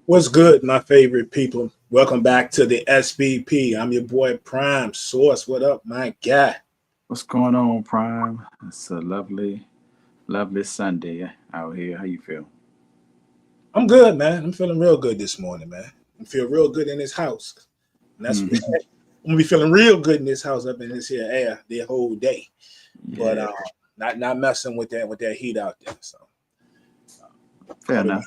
What's good, my favorite people? Welcome back to the SBP. I'm your boy Prime Source. What up, my guy? What's going on, Prime? It's a lovely Sunday out here. How you feel? I'm good, man. I'm feeling real good this morning, man. I feel real good in this house. And that's Mhm. I'm gonna be feeling real good in this house up in this here air the whole day. But Yeah, not messing with that heat out there. So fair enough.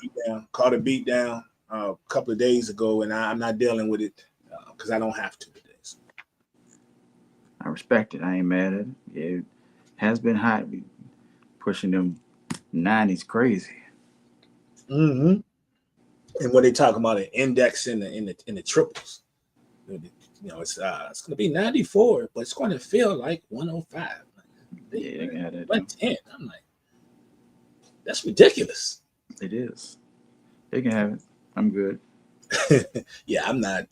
caught a beat down a couple of days ago, and I'm not dealing with it because I don't have to today. So, I respect it. I ain't mad at it. Yeah, it has been hot. We pushing them 90s crazy. hmm And what they talking about an index in the triples. It's going to be 94, but it's going to feel like 105. Yeah, they can have that too. 110. I'm like, that's ridiculous. It is. They can have it. I'm good. Yeah, I'm not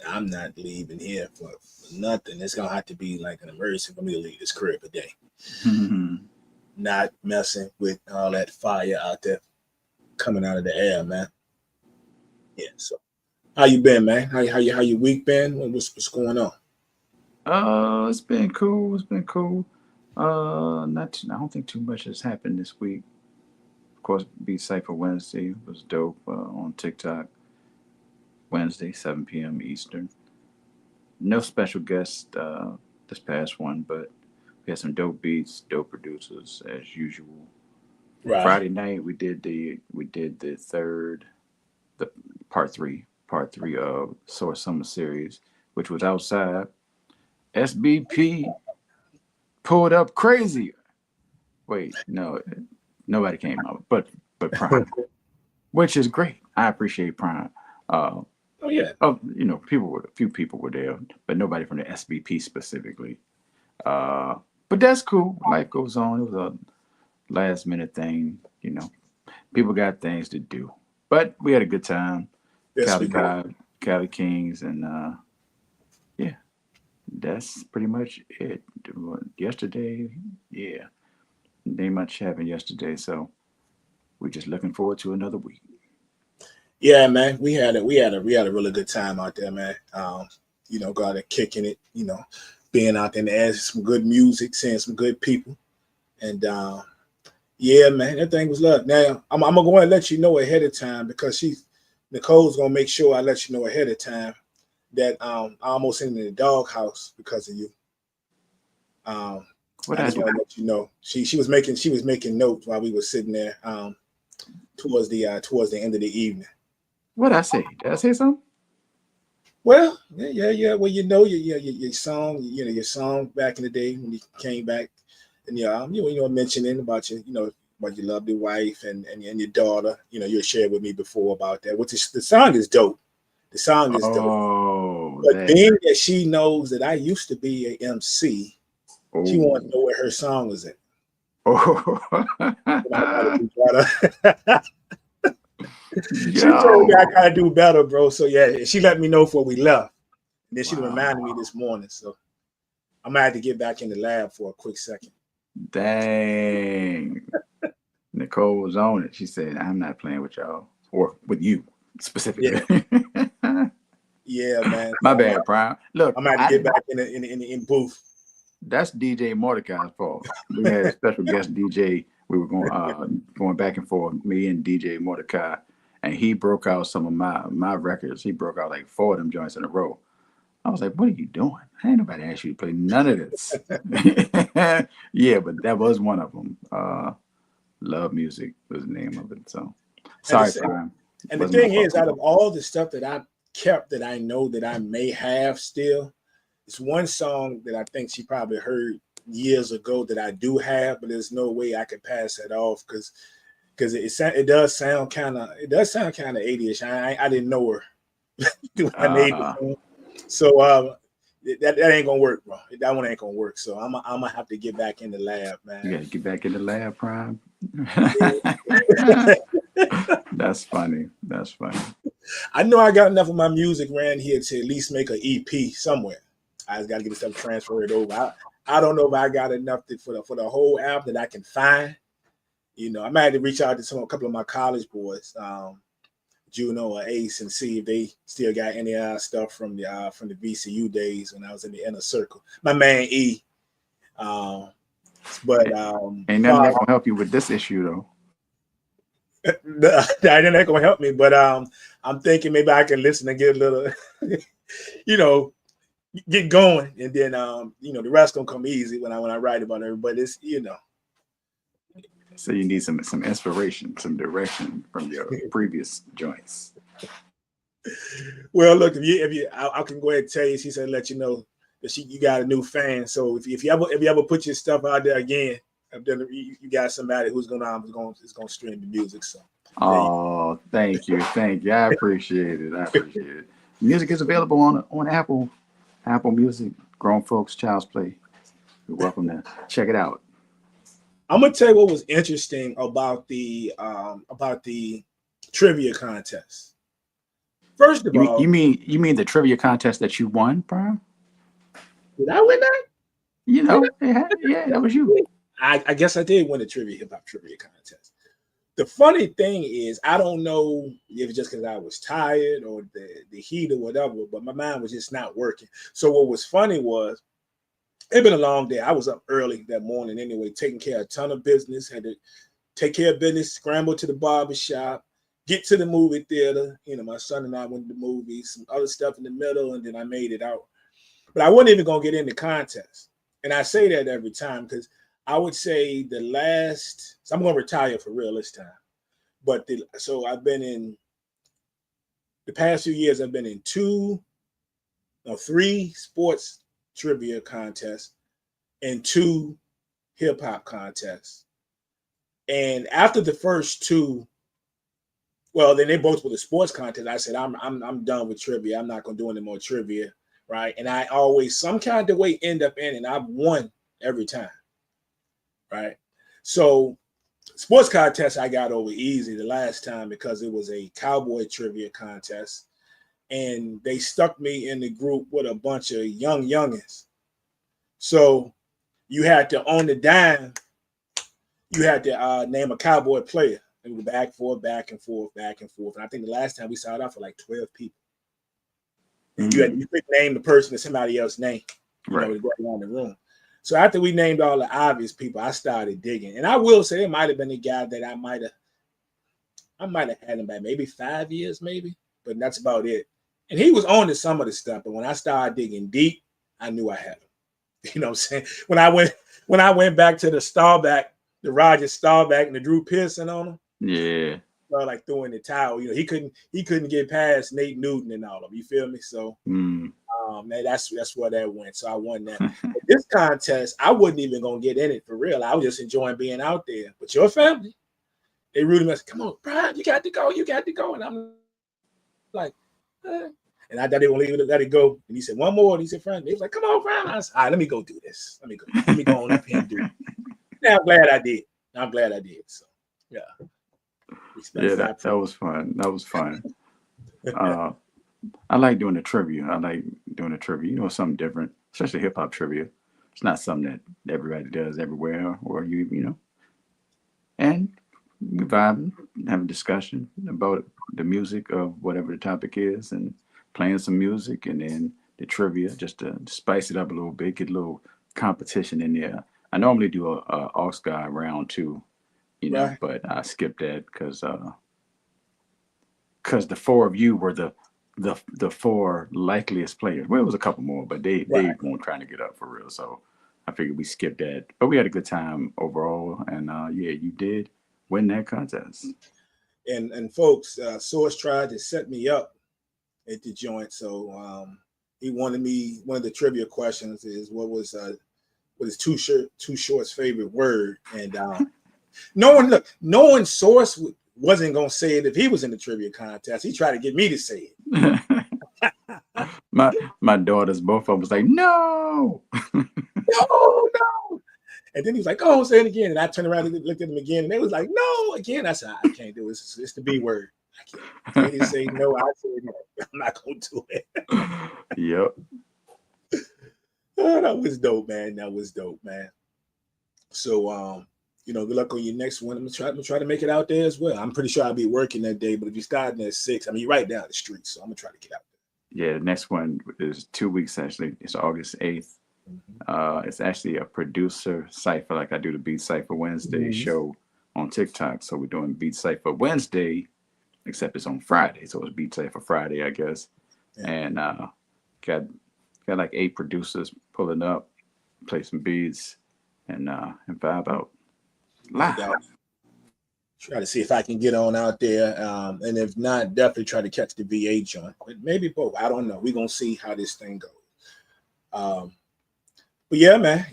leaving here for nothing. It's gonna have to be like an emergency for me to leave this crib today. Not messing with all that fire out there coming out of the air, man. Yeah. So how you been, man? How your week been? What's going on? It's been cool. It's been cool. Not. I don't think too much has happened this week. Of course, Be Cypher Wednesday was dope on TikTok. Wednesday, 7 p.m. Eastern. No special guest this past one, but we had some dope beats, dope producers as usual. Right. Friday night we did the third the part three of Source Summer Series, which was outside. SBP pulled up crazy. Wait, no, nobody came out, but Prime, which is great. I appreciate Prime. Uh, Oh yeah. a few people were there, but nobody from the SBP specifically. Uh, but that's cool. Life goes on. It was a last minute thing. People got things to do. But we had a good time. Yes, we Cali did. God, Cali Kings, and yeah, that's pretty much it. Yesterday, yeah, ain't much happened yesterday, so we're just looking forward to another week. Yeah, man. We had a really good time out there, man. Got it kicking it. Being out there and adding some good music, seeing some good people, and yeah, man, that thing was love. Now I'm gonna go and let you know ahead of time because Nicole's gonna make sure I let you know ahead of time that I almost ended in the doghouse because of you. Um, What I I just do? want to let you know she was making notes while we were sitting there towards the end of the evening. What I say? Did I say something? Well, yeah, yeah, yeah. Well, your song, your song back in the day when you came back, and mentioning about about your lovely wife and your daughter. You shared with me before about that. Which is the song is dope. The song is dope. Oh, But that. being that she knows that I used to be a MC, she wants to Oh. know where her song is at. Oh. And I gotta do better. She told me I Yo. gotta do better, bro. So yeah, she let me know before we left. And then she reminded me Wow. this morning. So I'm gonna have to get back in the lab for a quick second. Dang. Nicole was on it. She said, I'm not playing with y'all or with you Yeah, specifically. yeah, man. My So bad, Prime. Look, I'm gonna have to I get didn't. back in booth. That's DJ Mordecai's fault. We had a special guest DJ. We were going back and forth, me and DJ Mordecai, and he broke out some of my records. He broke out like four of them joints in a row. I was like, "What are you doing? Ain't nobody asked you to play none of this." Yeah, but that was one of them. Love Music was the name of it. So And sorry, the, Prime. and the Wasn't my thing fault. is, out of all the stuff that I kept that I know that I may have still, it's one song that I think she probably heard years ago that I do have, but there's no way I could pass that off because it does sound kind of 80ish. I didn't know her when I made the Uh, song, so that ain't gonna work, bro. That one ain't gonna work. So I'm gonna have to get back in the lab, man. you got to get back in the lab, Prime. Yeah. That's funny. That's funny. I know I got enough of my music around here to at least make an EP somewhere. I just got to get the stuff transferred over. I don't know if I got enough for the whole album that I can find. I might have to reach out to a couple of my college boys, Juno or Ace and see if they still got any stuff from the VCU days when I was in the inner circle. My man E. But ain't nothing that gonna help you with this issue though. that ain't gonna help me. But I'm thinking maybe I can listen and get a little, get going, and then the rest gonna come easy when I write about it. But it's So you need some inspiration, some direction from your previous joints. Well, look, I can go ahead and tell you. She said, let you know that you got a new fan. So if you ever put your stuff out there again, you got somebody who's gonna stream the music. So. Oh, thank you. I appreciate it. Music is available on Apple Music, Grown Folks Child's Play. You're welcome to check it out. I'm gonna tell you what was interesting about the trivia contest. First of all, you mean the trivia contest that you won, Prime? Did I win that? Yeah, that was you. I guess I did win the hip hop trivia contest. The funny thing is, I don't know if it's just because I was tired or the heat or whatever, but my mind was just not working. So what was funny was, it'd been a long day. I was up early that morning anyway, taking care of a ton of business, had to take care of business, scramble to the barbershop, get to the movie theater. My son and I went to the movies, some other stuff in the middle, and then I made it out. But I wasn't even going to get in the contest. And I say that every time because I would say so I'm going to retire for real this time. But so I've been in the past few years, I've been in 3 sports trivia contests and 2 hip hop contests. And after the first 2, well, then they both were the sports contest. I said, I'm done with trivia. I'm not going to do any more trivia. Right. And I always some kind of way end up in, and I've won every time. Right. So sports contest I got over easy the last time because it was a cowboy trivia contest. And they stuck me in the group with a bunch of youngins. So you had to, on the dime, you had to name a cowboy player. And we were back and forth. And I think the last time we started off for like 12 people. And you could name the person that somebody else named, to go around the room. So after we named all the obvious people, I started digging. And I will say it might have been a guy that I might have had him back maybe 5 years, maybe, but that's about it. And he was on to some of the stuff, but when I started digging deep, I knew I had him. You know what I'm saying? When I went back to the Roger Staubach and the Drew Pearson on him. Yeah. Like throwing the towel, he couldn't get past Nate Newton and all of them. You feel me? So that's where that went. So I won that. This contest, I wasn't even gonna get in it for real. I was just enjoying being out there. But your family, they really must come on, Brian, you got to go. And I'm like, and I thought they were gonna let it go. And he said, one more. And he said, Frank, he was like, come on, Brian. I said, all right, let me go do this. Let me go on up here and do it. Now I'm glad I did. So yeah. Yeah, that was fun. I like doing the trivia. Something different, especially hip hop trivia. It's not something that everybody does everywhere, or and we vibe, have a discussion about the music of whatever the topic is, and playing some music, and then the trivia just to spice it up a little bit, get a little competition in there. I normally do a Oscar round 2. Right. But I skipped that because the 4 of you were the 4 likeliest players. Well, it was a couple more, but they weren't trying to get up for real. So I figured we skipped that. But we had a good time overall, and you did win that contest. And folks, Source tried to set me up at the joint. So he wanted me. One of the trivia questions is what is Too Short's favorite word, and no one Source wasn't gonna say it if he was in the trivia contest. He tried to get me to say it. my daughters, both of them was like, no. No. And then he was like, oh, say it again. And I turned around and looked at him again, and they was like, no, again. I said, I can't do it. It's the B word. I can't. They say no, I said no. I'm not gonna do it. Yep. Oh, that was dope, man. So good luck on your next one. I'm gonna try to make it out there as well. I'm pretty sure I'll be working that day, but if you're starting at 6, I mean, you're right down the street, so I'm gonna try to get out there. Yeah, the next one is 2 weeks actually. It's August 8th. It's actually a producer cipher, like I do the Beat Cipher Wednesday show on TikTok. So we're doing Beat Cipher Wednesday, except it's on Friday. So it's Beat Cipher Friday, I guess. Yeah. And got like 8 producers pulling up, play some beats, and vibe out live. Try to see if I can get on out there, and if not, definitely try to catch the VA joint. Maybe both. I don't know. We're gonna see how this thing goes. But yeah, man.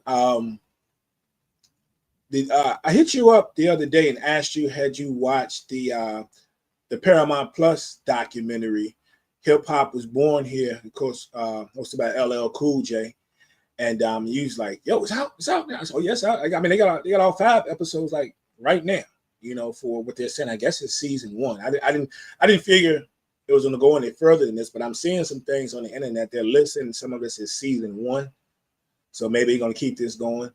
I hit you up the other day and asked you, had you watched the Paramount Plus documentary, Hip Hop Was Born Here, of course, hosted by LL Cool J. And you was like, yo, it's out now. So yes, I mean, they got all 5 episodes like right now, for what they're saying. I guess it's season 1. I didn't figure it was going to go any further than this, but I'm seeing some things on the internet. They're listing some of this is season 1. So maybe they're going to keep this going.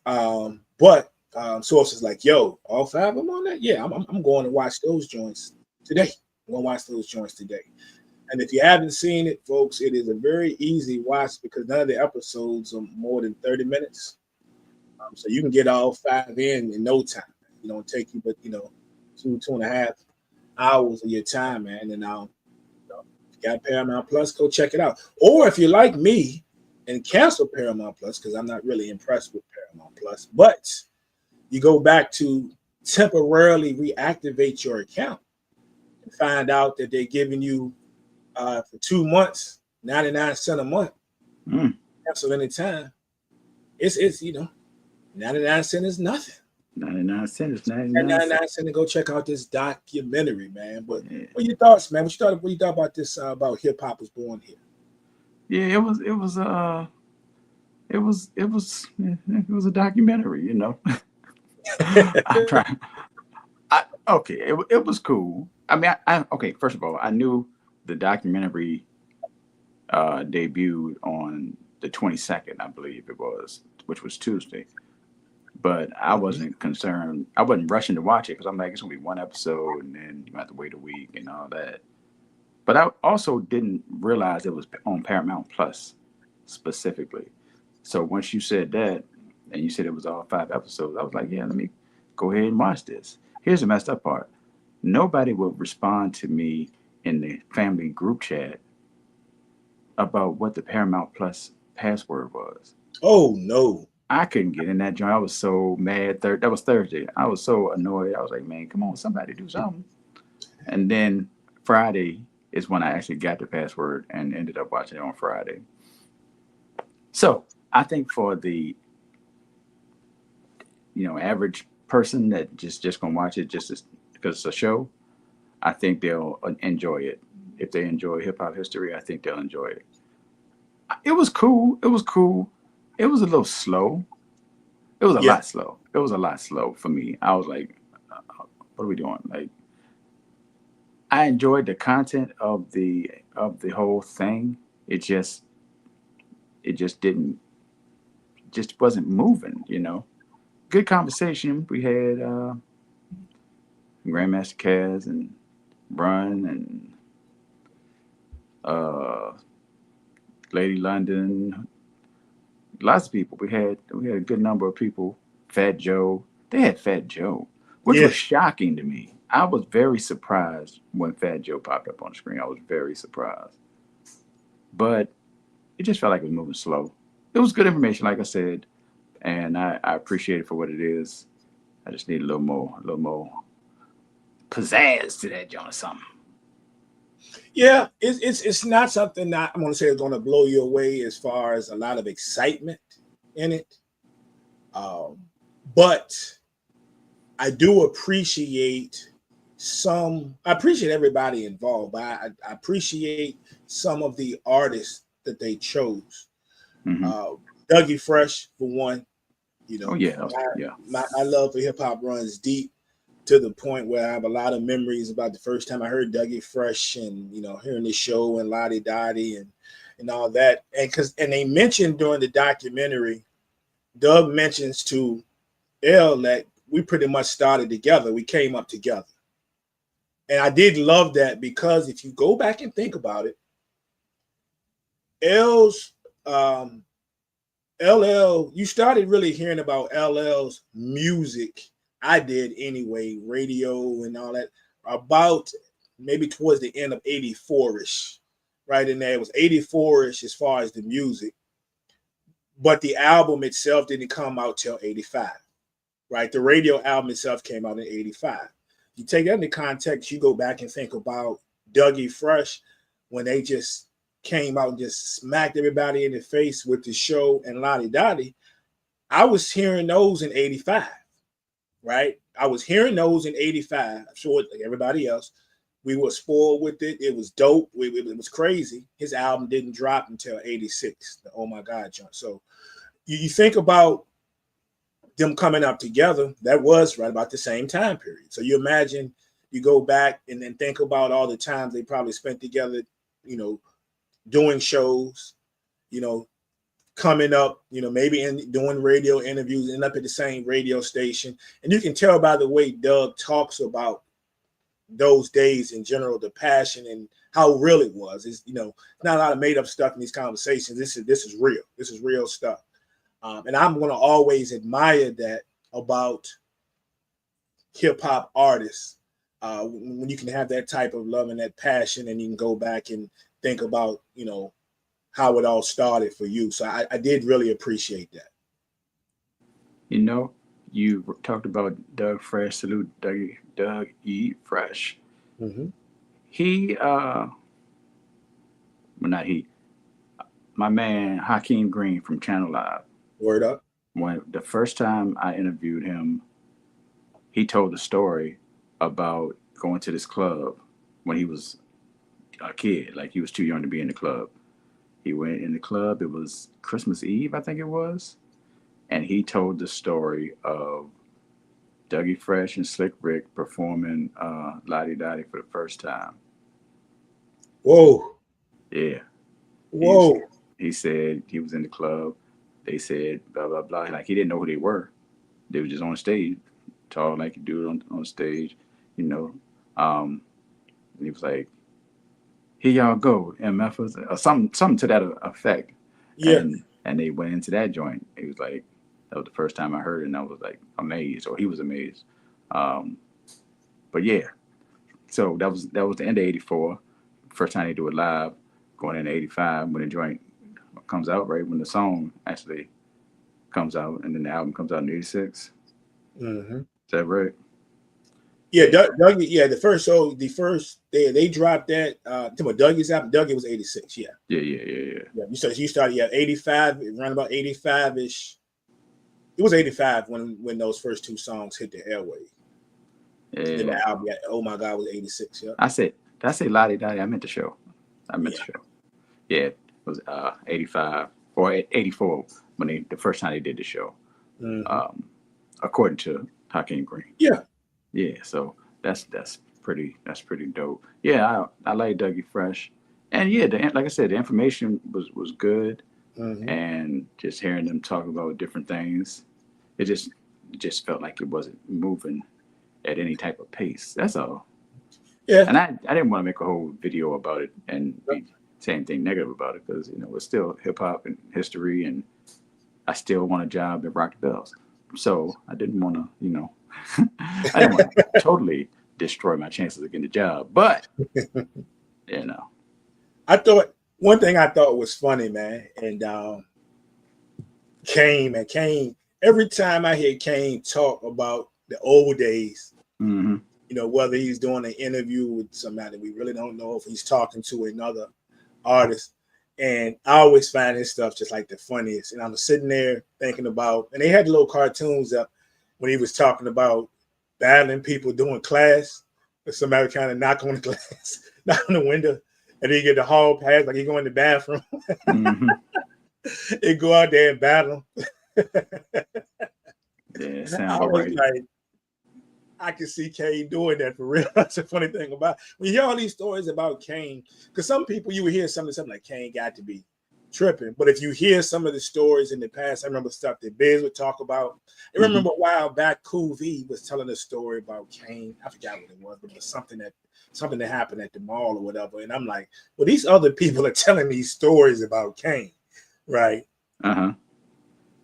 But sources like, yo, all 5 of them on that? Yeah, I'm going to watch those joints today. I'm going to watch those joints today. And if you haven't seen it, folks, it is a very easy watch because none of the episodes are more than 30 minutes. So you can get all 5 in no time. It don't take you but, 2.5 hours of your time, man. And if you got Paramount Plus, go check it out. Or if you're like me and cancel Paramount Plus, because I'm not really impressed with Paramount Plus, but you go back to temporarily reactivate your account and find out that they're giving you for 2 months, 99 cents a month. Cancel anytime. It's 99 cents is nothing. 99 cents is 99 cents to go check out this documentary, man. But what are your thoughts, man? What you thought about this about Hip Hop Was Born Here? Yeah, it was a documentary, I'm trying. It was cool. I mean, okay. First of all, I knew the documentary debuted on the 22nd, I believe it was, which was Tuesday. But I wasn't concerned. I wasn't rushing to watch it because I'm like, it's gonna be 1 episode, and then you have to wait a week and all that. But I also didn't realize it was on Paramount Plus specifically. So once you said that, and you said it was all 5 episodes, I was like, yeah, let me go ahead and watch this. Here's the messed up part. Nobody would respond to me in the family group chat about what the Paramount Plus password was. Oh, no. I couldn't get in that joint. I was so mad. That was Thursday. I was so annoyed. I was like, man, come on, somebody do something. And then Friday is when I actually got the password and ended up watching it on Friday. So I think for the average person that just gonna watch it just because it's a show, I think they'll enjoy it. If they enjoy hip hop history, I think they'll enjoy it. It was cool. It was a little slow. It was a lot slow. It was a lot slow for me. I was like, what are we doing? Like, I enjoyed the content of the whole thing. It just wasn't moving, Good conversation. We had Grandmaster Caz and Brun and Lady London. Lots of people. We had a good number of people. Fat Joe. They had Fat Joe, which was shocking to me. I was very surprised when Fat Joe popped up on the screen. I was very surprised. But it just felt like it was moving slow. It was good information, like I said, and I appreciate it for what it is. I just need a little more pizzazz to that joint or something. Yeah, it's not something that I'm going to say is going to blow you away as far as a lot of excitement in it. But I do appreciate everybody involved. But I appreciate some of the artists that they chose. Dougie Fresh, for one. My love for hip hop runs deep to the point where I have a lot of memories about the first time I heard Dougie Fresh and, hearing the show and Lottie Dottie and all that. And they mentioned during the documentary, Doug mentions to L that we pretty much started together. We came up together. And I did love that because if you go back and think about it, L's LL, you started really hearing about LL's music. I did anyway, radio and all that, about maybe towards the end of 84-ish. Right in there. It was 84-ish as far as the music. But the album itself didn't come out till 85. Right? The radio album itself came out in 85. You take that into context, you go back and think about Dougie Fresh when they just came out and just smacked everybody in the face with the show and Lottie Dottie. I was hearing those in 85, right? I was hearing those in 85. I'm sure like everybody else. We were spoiled with it. It was dope. It was crazy. His album didn't drop until 86, the Oh My God jump. So you think about them coming up together, that was right about the same time period. So you imagine you go back and then think about all the times they probably spent together, you know, doing shows, you know, coming up, you know, maybe doing radio interviews, end up at the same radio station. And you can tell by the way Doug talks about those days in general, the passion and how real it was. Is, you know, not a lot of made up stuff in these conversations. This is real. This is real stuff. And I'm going to always admire that about hip hop artists. When you can have that type of love and that passion, and you can go back and think about, you know, how it all started for you. So I did really appreciate that. You know, you talked about Doug Fresh. Salute Doug E. Fresh. Mm-hmm. He, well, not he. My man Hakeem Green from Channel Live. Word up. When the first time I interviewed him, he told the story about going to this club when he was a kid. Like, he was too young to be in the club. He went in the club. It was Christmas Eve, I think it was. And he told the story of Dougie Fresh and Slick Rick performing Lottie Dottie for the first time. Whoa. Yeah. Whoa. He said he was in the club. They said blah, blah, blah. Like, he didn't know who they were. They were just on stage, tall like a dude on stage, you know. And he was like, here y'all go, MFers, or something to that effect. Yeah. And they went into that joint. It was like, that was the first time I heard it, and I was like amazed, or he was amazed. But yeah, so that was the end of 84. First time they do it live, going into 85 when the joint comes out, right when the song actually comes out, and then the album comes out in 86. Mm-hmm. Is that right? Yeah, Dougie. Yeah, the first they dropped that. Dougie's album. Dougie was 86. Yeah. Yeah. Yeah. You started 85, around about 85-ish. It was 85 when those first two songs hit the airway. Yeah. And then the album, Oh My God, was 86. Yeah. Did I say Lottie Dottie? I meant the show. The show. Yeah, it was 85 or 84 when the first time they did the show. Mm-hmm. According to Hakeem Green. Yeah. Yeah, so that's pretty dope. Yeah, I like Dougie Fresh, and yeah, like I said, the information was good, mm-hmm. and just hearing them talk about different things, it just felt like it wasn't moving at any type of pace. That's all. Yeah, and I didn't want to make a whole video about it and be saying anything negative about it, because, you know, it's still hip hop and history, and I still want a job at Rock the Bells. So I didn't want to, you know, I didn't want to totally destroy my chances of getting a job, but you know, one thing I thought was funny, man, and Kane. Every time I hear Kane talk about the old days, mm-hmm. you know, whether he's doing an interview with somebody, we really don't know if he's talking to another artist. And I always find his stuff just like the funniest. And I'm sitting there thinking about, and they had the little cartoons up when he was talking about battling people doing class, or somebody trying to knock on the glass, knock on the window, and then get the hall pass, like he go in the bathroom. Mm-hmm. They go out there and battle. Yeah, sounds right. Like, I can see Kane doing that for real. That's a funny thing about when you hear all these stories about Kane, because some people you would hear something like Kane got to be tripping. But if you hear some of the stories in the past, I remember stuff that Biz would talk about. I remember a while back, Cool V was telling a story about Kane. I forgot what it was, but it was something that happened at the mall or whatever. And I'm like, well, these other people are telling these stories about Kane, right?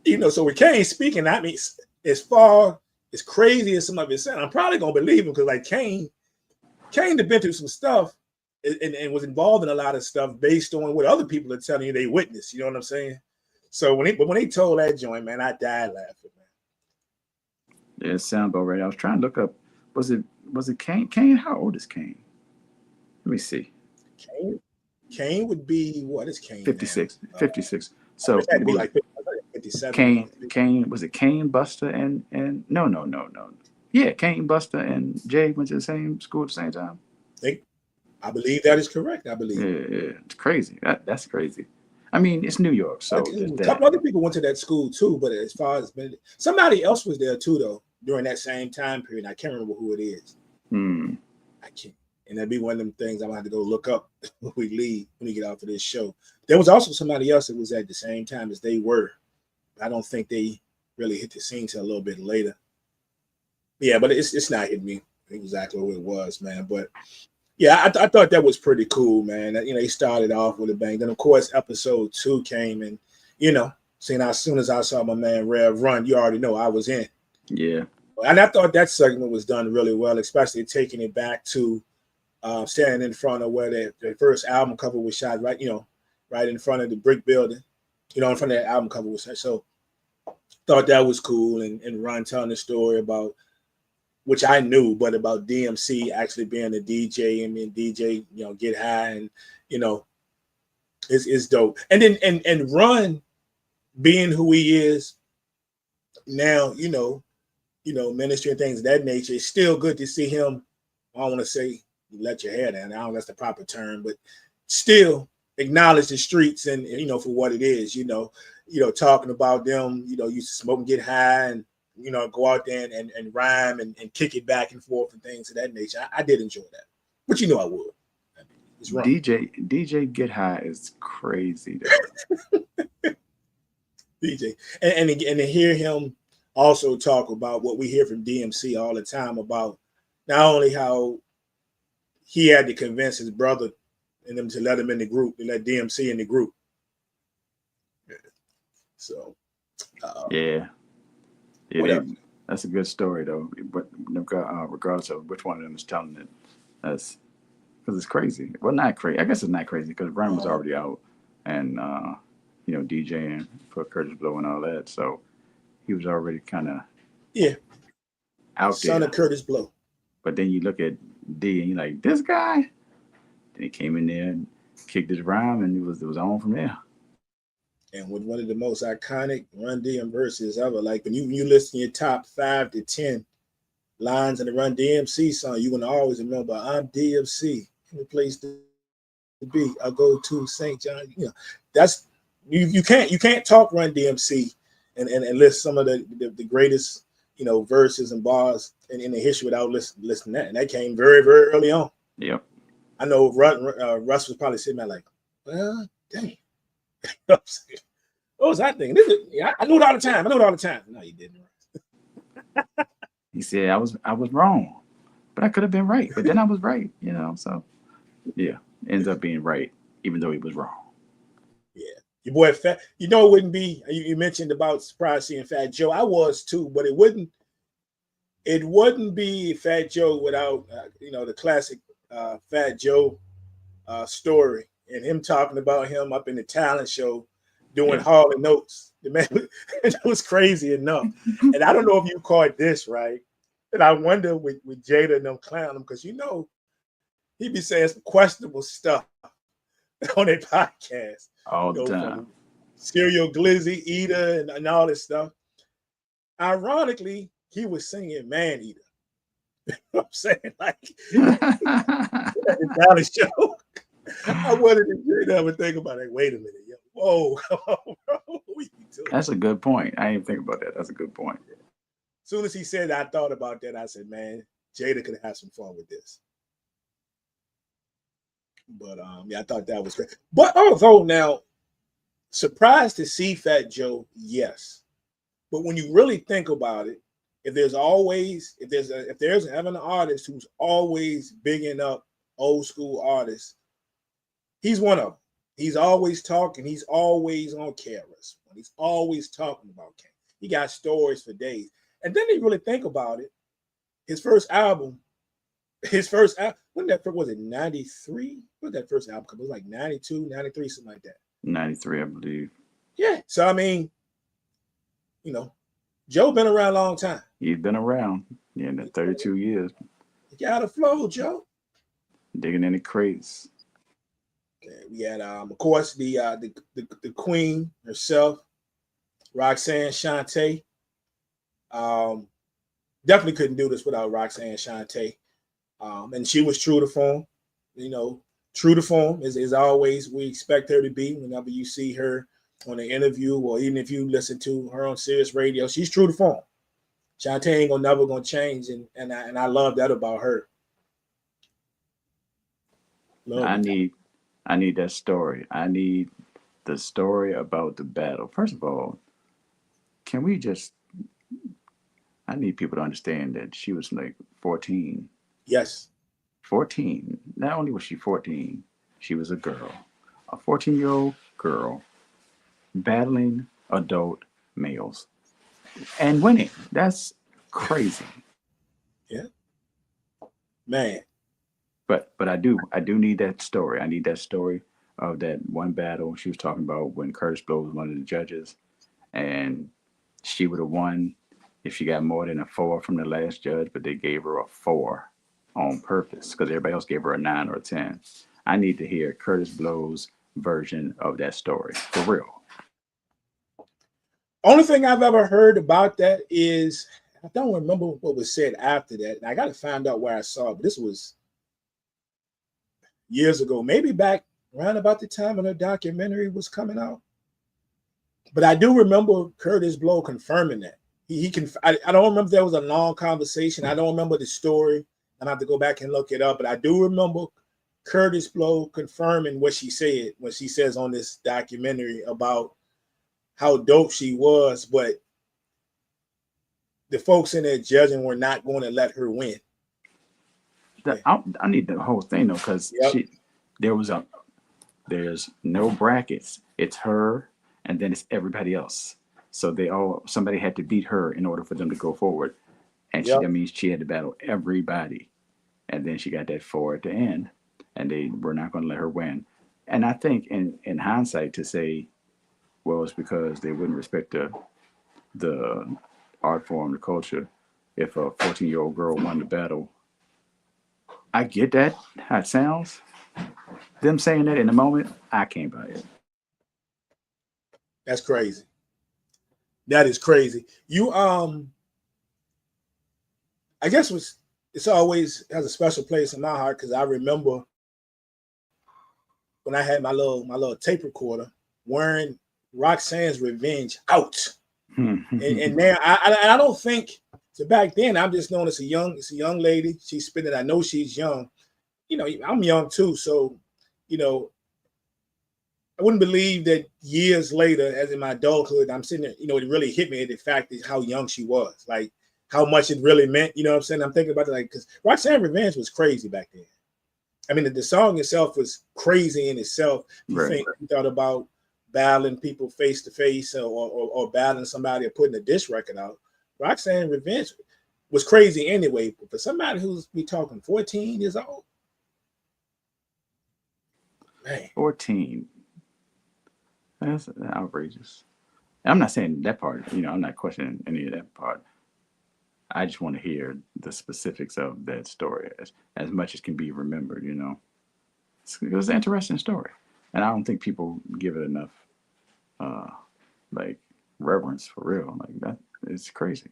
You know, so with Kane speaking, I mean, as far as crazy as some of it sound, I'm probably gonna believe him because like Kane had been through some stuff and was involved in a lot of stuff based on what other people are telling you they witnessed. You know what I'm saying? So when they told that joint, man, I died laughing, man. Yeah, it sounds about right. I was trying to look up. Was it Kane? Kane, how old is Kane? Let me see. Kane would be, what is Kane 56. now? 56. So it had to be like 57. Kane was it Kane, Buster, and no. Yeah, Kane, Buster, and Jay went to the same school at the same time. I believe that is correct. I believe. Yeah, it's crazy. That's crazy. I mean, it's New York, so a couple other people went to that school too. But as far as somebody else was there too, though, during that same time period. I can't remember who it is. I can't. And that'd be one of them things I'm gonna have to go look up when we leave, when we get off of this show. There was also somebody else that was at the same time as they were. I don't think they really hit the scene till a little bit later. Yeah, but it's not hitting me exactly what it was, man. But yeah, I thought that was pretty cool, man. You know, he started off with a bang. Then of course episode 2 came, and you know, seeing as soon as I saw my man Rev run, you already know I was in. Yeah. And I thought that segment was done really well, especially taking it back to standing in front of where the first album cover was shot, right, you know, right in front of the brick building, you know, in front of that album cover was shot. So thought that was cool. And Ron telling the story about, which I knew, but about DMC actually being a DJ and then DJ, you know, get high, and you know, it's dope. And then and Ron being who he is now, you know, ministry and things of that nature, it's still good to see him. I don't want to say let your hair down. I don't know if that's the proper term, but still acknowledge the streets and you know, for what it is, you know, talking about them, you know, used to smoke and get high and, you know, go out there and rhyme and kick it back and forth and things of that nature. I did enjoy that, but you know, I would. It's wrong. DJ Get High is crazy though. DJ and to hear him also talk about what we hear from DMC all the time about not only how he had to convince his brother and them to let him in the group, to let DMC in the group. So, yeah, that's a good story though. But regardless of which one of them is telling it, that's because it's crazy. Well, not crazy. I guess it's not crazy because Ryan was already out and you know, DJing for Curtis Blow and all that, so he was already kind of out there. Son of Curtis Blow. But then you look at D and you're like, this guy. Then he came in there and kicked his rhyme, and it was on from there. And with one of the most iconic Run DM verses ever, like when you listen your top 5 to 10 lines in the Run DMC song, you're gonna always remember, I'm DMC, the place to be. I go to St. John. You know, that's you can't talk Run DMC and list some of the greatest, you know, verses and bars in the history without listening to that. And that came very, very early on. Yep. I know Russ was probably sitting there like, well, dang. What was that thing? I knew it all the time. No, you didn't. He said I was wrong, but I could have been right. But then I was right, you know. So yeah, ends up being right, even though he was wrong. Yeah, your boy Fat. You know, it wouldn't be. You mentioned about surprise seeing Fat Joe. I was too, but it wouldn't be Fat Joe without you know, the classic Fat Joe story and him talking about him up in the talent show doing Hall and Notes. The man, it was crazy enough. And I don't know if you caught this, right? And I wonder with Jada and them clowning him, because you know he be saying some questionable stuff on their podcast all the time. Serial Glizzy Eater and all this stuff. Ironically, he was singing Man Eater. You know what I'm saying? Like the talent show. I wanted to ever think about it. Wait a minute, yo. Whoa, bro. That's a good point. I didn't think about that. That's a good point. As soon as he said that, I thought about that. I said, man, Jada could have some fun with this. But yeah, I thought that was great. But although now, Surprised to see Fat Joe, yes. But when you really think about it, if there's ever an artist who's always bigging up old school artists, he's one of them. He's always talking. He's always on cameras. He's always talking about King. He got stories for days. And then you really think about it, his first album, when that was it 93? When that first album come? It was like 92, 93, something like that. 93, I believe. Yeah. So I mean, you know, Joe been around a long time. He's been around. Yeah, in the 32 years. You got a flow, Joe. Digging in the crates. Okay, we had of course the queen herself, Roxanne Shante. Definitely couldn't do this without Roxanne Shante. And she was true to form, true to form is always we expect her to be whenever you see her on an interview or even if you listen to her on Sirius Radio, she's true to form. Shante ain't never gonna change, and I love that about her. I need that story. I need the story about the battle. First of all, I need people to understand that she was like 14. Yes. 14. Not only was she 14, she was a girl. A 14-year-old girl battling adult males and winning. That's crazy. Yeah. Man. But I do need that story. I need that story of that one battle she was talking about when Curtis Blow was one of the judges, and she would have won if she got more than a 4 from the last judge, but they gave her a 4 on purpose because everybody else gave her a 9 or a 10. I need to hear Curtis Blow's version of that story for real. Only thing I've ever heard about that is I don't remember what was said after that, and I got to find out where I saw it. But this was years ago, maybe back around about the time when her documentary was coming out. But I do remember Curtis Blow confirming that. I don't remember if there was a long conversation. I don't remember the story. I have to go back and look it up. But I do remember Curtis Blow confirming what she said when she says on this documentary about how dope she was, but the folks in there judging were not going to let her win. I need the whole thing though, because there's no brackets. It's her, and then it's everybody else. So somebody had to beat her in order for them to go forward, and that means she had to battle everybody, and then she got that 4 at the end, and they were not going to let her win. And I think in hindsight to say, well, it's because they wouldn't respect the art form, the culture. If a 14-year-old girl won the battle, I get that, how it sounds. Them saying that in the moment, I can't buy it. That's crazy. That is crazy. You I guess it's always has a special place in my heart because I remember when I had my little tape recorder wearing Roxanne's Revenge out. and now I don't think so. Back then, I'm just known as a young lady. She's spinning. I know she's young. I'm young too. So, I wouldn't believe that years later, as in my adulthood, I'm sitting there, it really hit me the fact is how young she was, like how much it really meant. You know what I'm saying? I'm thinking about it like, because Roxanne Revenge was crazy back then. I mean, the song itself was crazy in itself. You thought about battling people face to face or battling somebody or putting a diss record out. Roxanne Revenge was crazy anyway. But for somebody who's we talking 14 years old, man. 14. That's outrageous. I'm not saying that part, I'm not questioning any of that part. I just want to hear the specifics of that story as much as can be remembered, It was an interesting story. And I don't think people give it enough reverence for real. Like that, it's crazy.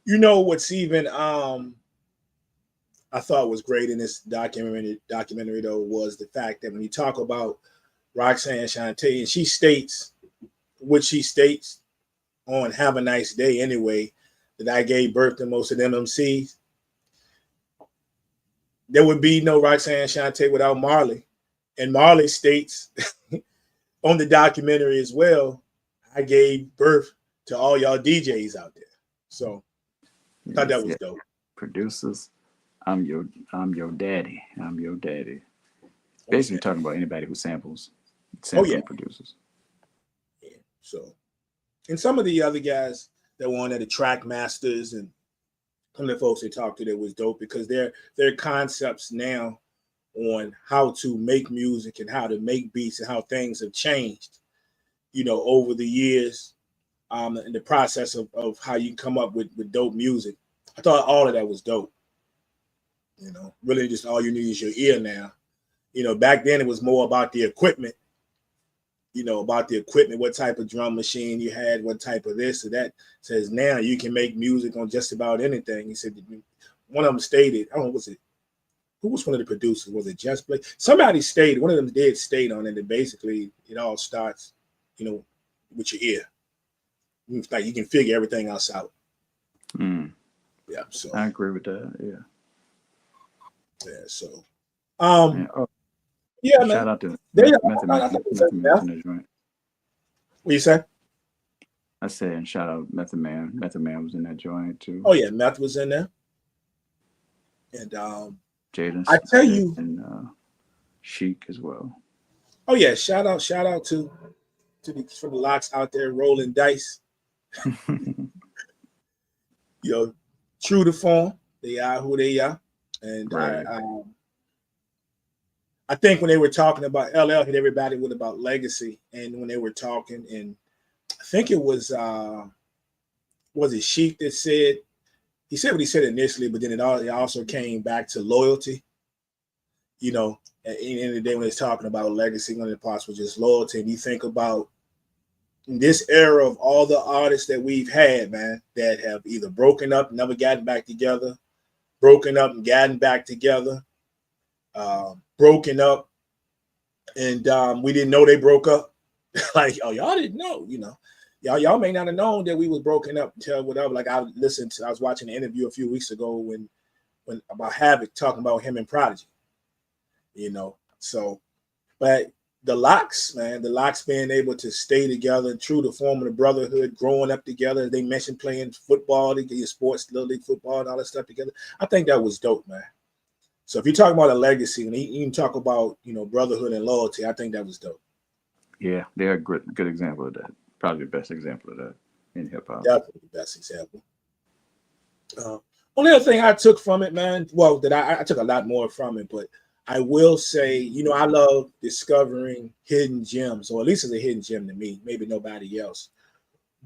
What's even I thought was great in this documentary though was the fact that when you talk about Roxanne Shante, and she states what she states on Have a Nice Day anyway, that I gave birth to most of them MCs. There would be no Roxanne Shante without Marley. And Marley states on the documentary as well, I gave birth to all y'all DJs out there. So I thought that was dope. Producers, I'm your daddy. I'm your daddy. Basically talking about anybody who sampling producers. Yeah. So, and some of the other guys that were on there, the track masters and some of the folks they talked to, that was dope because their concepts now on how to make music and how to make beats and how things have changed, over the years, in the process of how you come up with dope music. I thought all of that was dope. Really just all you need is your ear now. Back then it was more about the equipment, what type of drum machine you had, what type of this or that. Says now you can make music on just about anything. He said one of them stated, I don't know, who was one of the producers? Was it Just Blake? Somebody stated, one of them did state on it that basically it all starts, with your ear. Like you can figure everything else out. Yeah, so I agree with that. Yeah. Yeah, so yeah, man. Shout out to Method Man in the joint. What you say? I said, and shout out Method Man. Method Man was in that joint too. Oh yeah, Meth was in there. And Jaden, I tell you, and Chic as well. Oh yeah, shout out to the locks out there rolling dice. True to form, they are who they are. And right. I think when they were talking about LL hit everybody with about legacy, and when they were talking, and I think it was it Sheik that said, he said what he said initially, but then it also came back to loyalty. At the end of the day, when it's talking about legacy, one of the parts was just loyalty. And you think about this era of all the artists that we've had, man, that have either broken up, never gotten back together, broken up and gotten back together, broken up, and we didn't know they broke up. Like, oh, y'all didn't know, y'all may not have known that we was broken up until whatever. Like I was watching an interview a few weeks ago when about Havoc talking about him and Prodigy, so, but the locks being able to stay together, true to form of the brotherhood, growing up together. They mentioned playing football, they get your sports, little league football and all that stuff together. I think that was dope, man. So if you talk about a legacy and you can talk about, brotherhood and loyalty, I think that was dope. Yeah, they're a good example of that. Probably the best example of that in hip hop. Definitely the best example. Only other thing I took from it, man, well, that I took a lot more from it, but I will say, I love discovering hidden gems, or at least it's a hidden gem to me, maybe nobody else.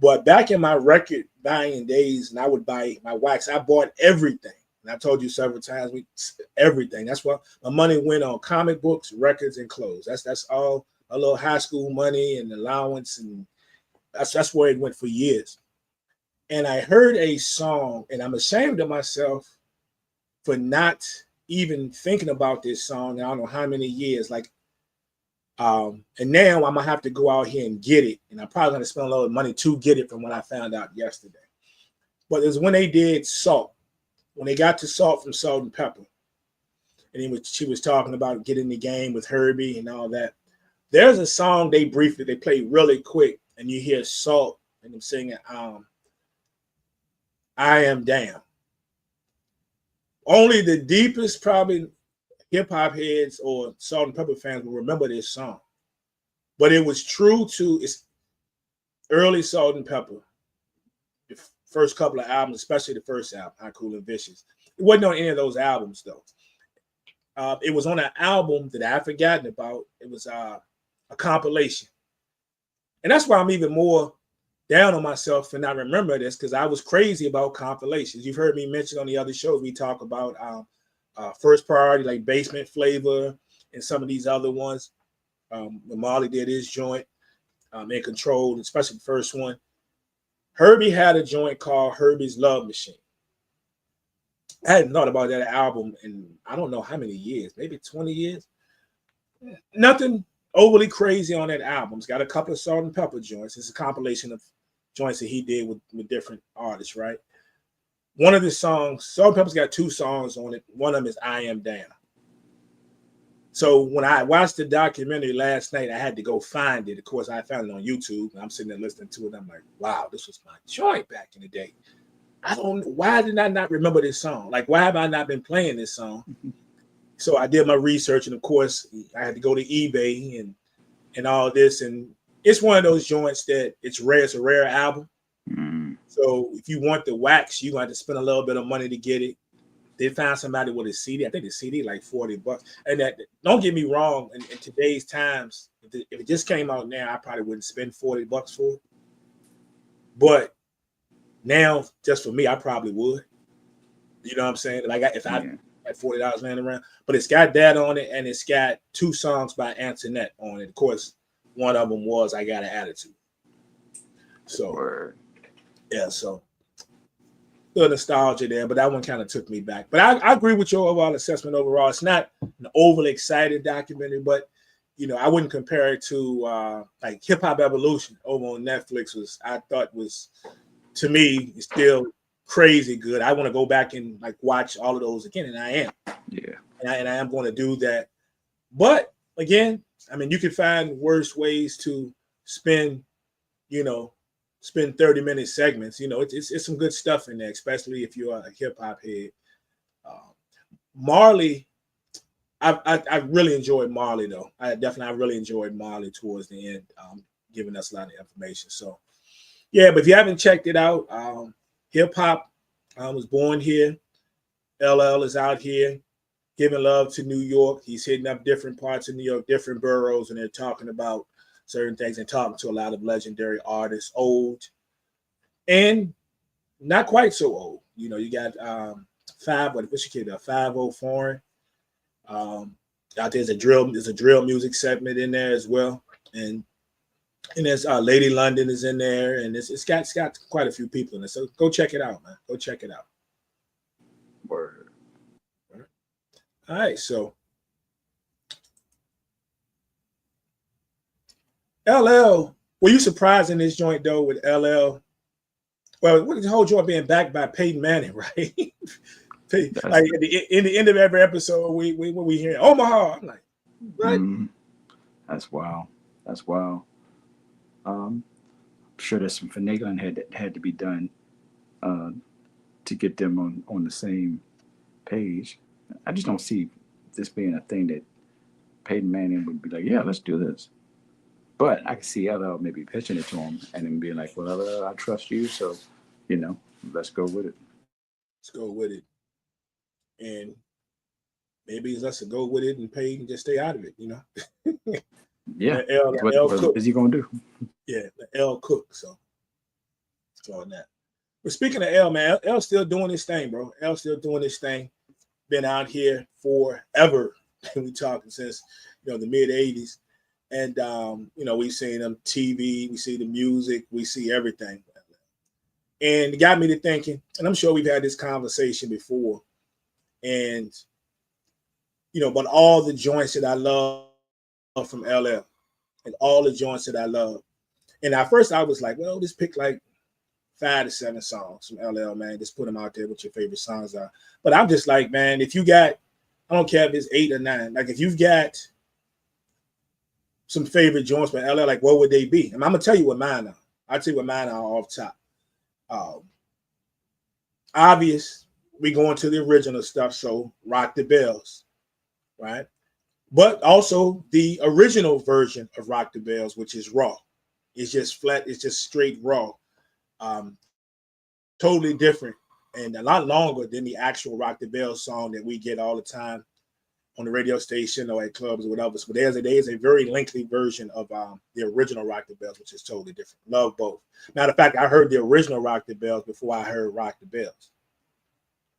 But back in my record buying days, and I would buy my wax, I bought everything. And I told you several times, everything. That's what my money went on: comic books, records, and clothes. That's all a little high school money and allowance, and that's where it went for years. And I heard a song, and I'm ashamed of myself for not even thinking about this song. I don't know how many years. And now I'm gonna have to go out here and get it, and I'm probably gonna spend a lot of money to get it from what I found out yesterday. But it was when they did Salt. When they got to Salt from Salt and Pepper, and she was talking about getting the game with Herbie and all that. There's a song they played really quick, and you hear Salt and them singing, I Am Damn. Only the deepest, probably, hip hop heads or Salt and Pepper fans will remember this song. But it was true to its early Salt and Pepper. The first couple of albums, especially the first album, High, Cool, and Vicious. It wasn't on any of those albums, though. It was on an album that I had forgotten about. It was a compilation. And that's why I'm even more down on myself for not remember this, because I was crazy about compilations. You've heard me mention on the other shows, we talk about First Priority, like Basement Flavor, and some of these other ones. When Marley did his joint, In Control, especially the first one. Herbie had a joint called Herbie's Love Machine. I hadn't thought about that album in I don't know how many years, maybe 20 years. Nothing overly crazy on that album. It's got a couple of Salt and Pepper joints. It's a compilation of joints that he did with different artists, right? One of the songs, Salt and Pepper's got two songs on it. One of them is I Am Damn. So when I watched the documentary last night, I had to go find it. Of course, I found it on YouTube, and I'm sitting there listening to it. I'm like, wow, this was my joint back in the day. I don't know, why did I not remember this song? Like, why have I not been playing this song? So I did my research, and of course, I had to go to eBay and all this. And it's one of those joints that it's rare. It's a rare album. So if you want the wax, you're going to have to spend a little bit of money to get it. They found somebody with a CD. I think the CD like $40. And that, don't get me wrong, in today's times, if it just came out now, I probably wouldn't spend $40 for it. But now, just for me, I probably would. You know what I'm saying? Like if I had $40 laying around, but it's got that on it, and it's got 2 songs by Antoinette on it. Of course, one of them was "I Got an Attitude." So, yeah, so. Little nostalgia there, but that one kind of took me back. But I agree with your overall assessment overall. It's not an overly excited documentary, but I wouldn't compare it to like Hip Hop Evolution over on Netflix. I thought was, to me, still crazy good. I want to go back and like watch all of those again, and I am. Yeah. And I am going to do that. But again, I mean, you can find worse ways to spend 30-minute segments. It's some good stuff in there, especially if you're a hip hop head. Marley, I really enjoyed Marley though. I really enjoyed Marley towards the end, giving us a lot of information. So yeah, but if you haven't checked it out, hip hop was born here. LL is out here giving love to New York. He's hitting up different parts of New York, different boroughs, and they're talking about certain things and talking to a lot of legendary artists, old and not quite so old. You got 5-0 Foreign. Out there's a drill music segment in there as well, and there's Lady London is in there, and it's got quite a few people in it. So go check it out, man. Go check it out. Word. All right, so LL, were you surprised in this joint though with LL? Well, with the whole joint being backed by Peyton Manning, right? Like in the end of every episode, we hear Omaha. I'm like, what? That's wild. That's wild. I'm sure there's some finagling had to be done to get them on the same page. I just don't see this being a thing that Peyton Manning would be like, yeah, let's do this. But I can see LL maybe pitching it to him and then being like, well, LL, I trust you, so, let's go with it. Let's go with it. And maybe let's go with it and Peyton just stay out of it, Yeah. What is he going to do? Yeah, the L Cook. So on that. But speaking of L, man, L's still doing his thing, bro. L's still doing his thing. Been out here forever. We talking since the mid '80s, and we've seen them TV, we see the music, we see everything, and it got me to thinking. And I'm sure we've had this conversation before, and but all the joints that I love from LL, and all the joints that I love, and at first I was like, well, just pick like 5 to 7 songs from LL, man. Just put them out there what your favorite songs are. But I'm just like, man, if you got, I don't care if it's 8 or 9. Like if you've got some favorite joints by LL, like what would they be? And I'm gonna tell you what mine are. I'll tell you what mine are off top. Obvious, we going to the original stuff, so Rock the Bells, right? But also the original version of Rock the Bells, which is raw. It's just flat, it's just straight raw. Totally different and a lot longer than the actual Rock the Bells song that we get all the time on the radio station or at clubs or whatever. But there's a very lengthy version of the original Rock the Bells, which is totally different. Love both. Matter of fact, I heard the original Rock the Bells before I heard Rock the Bells.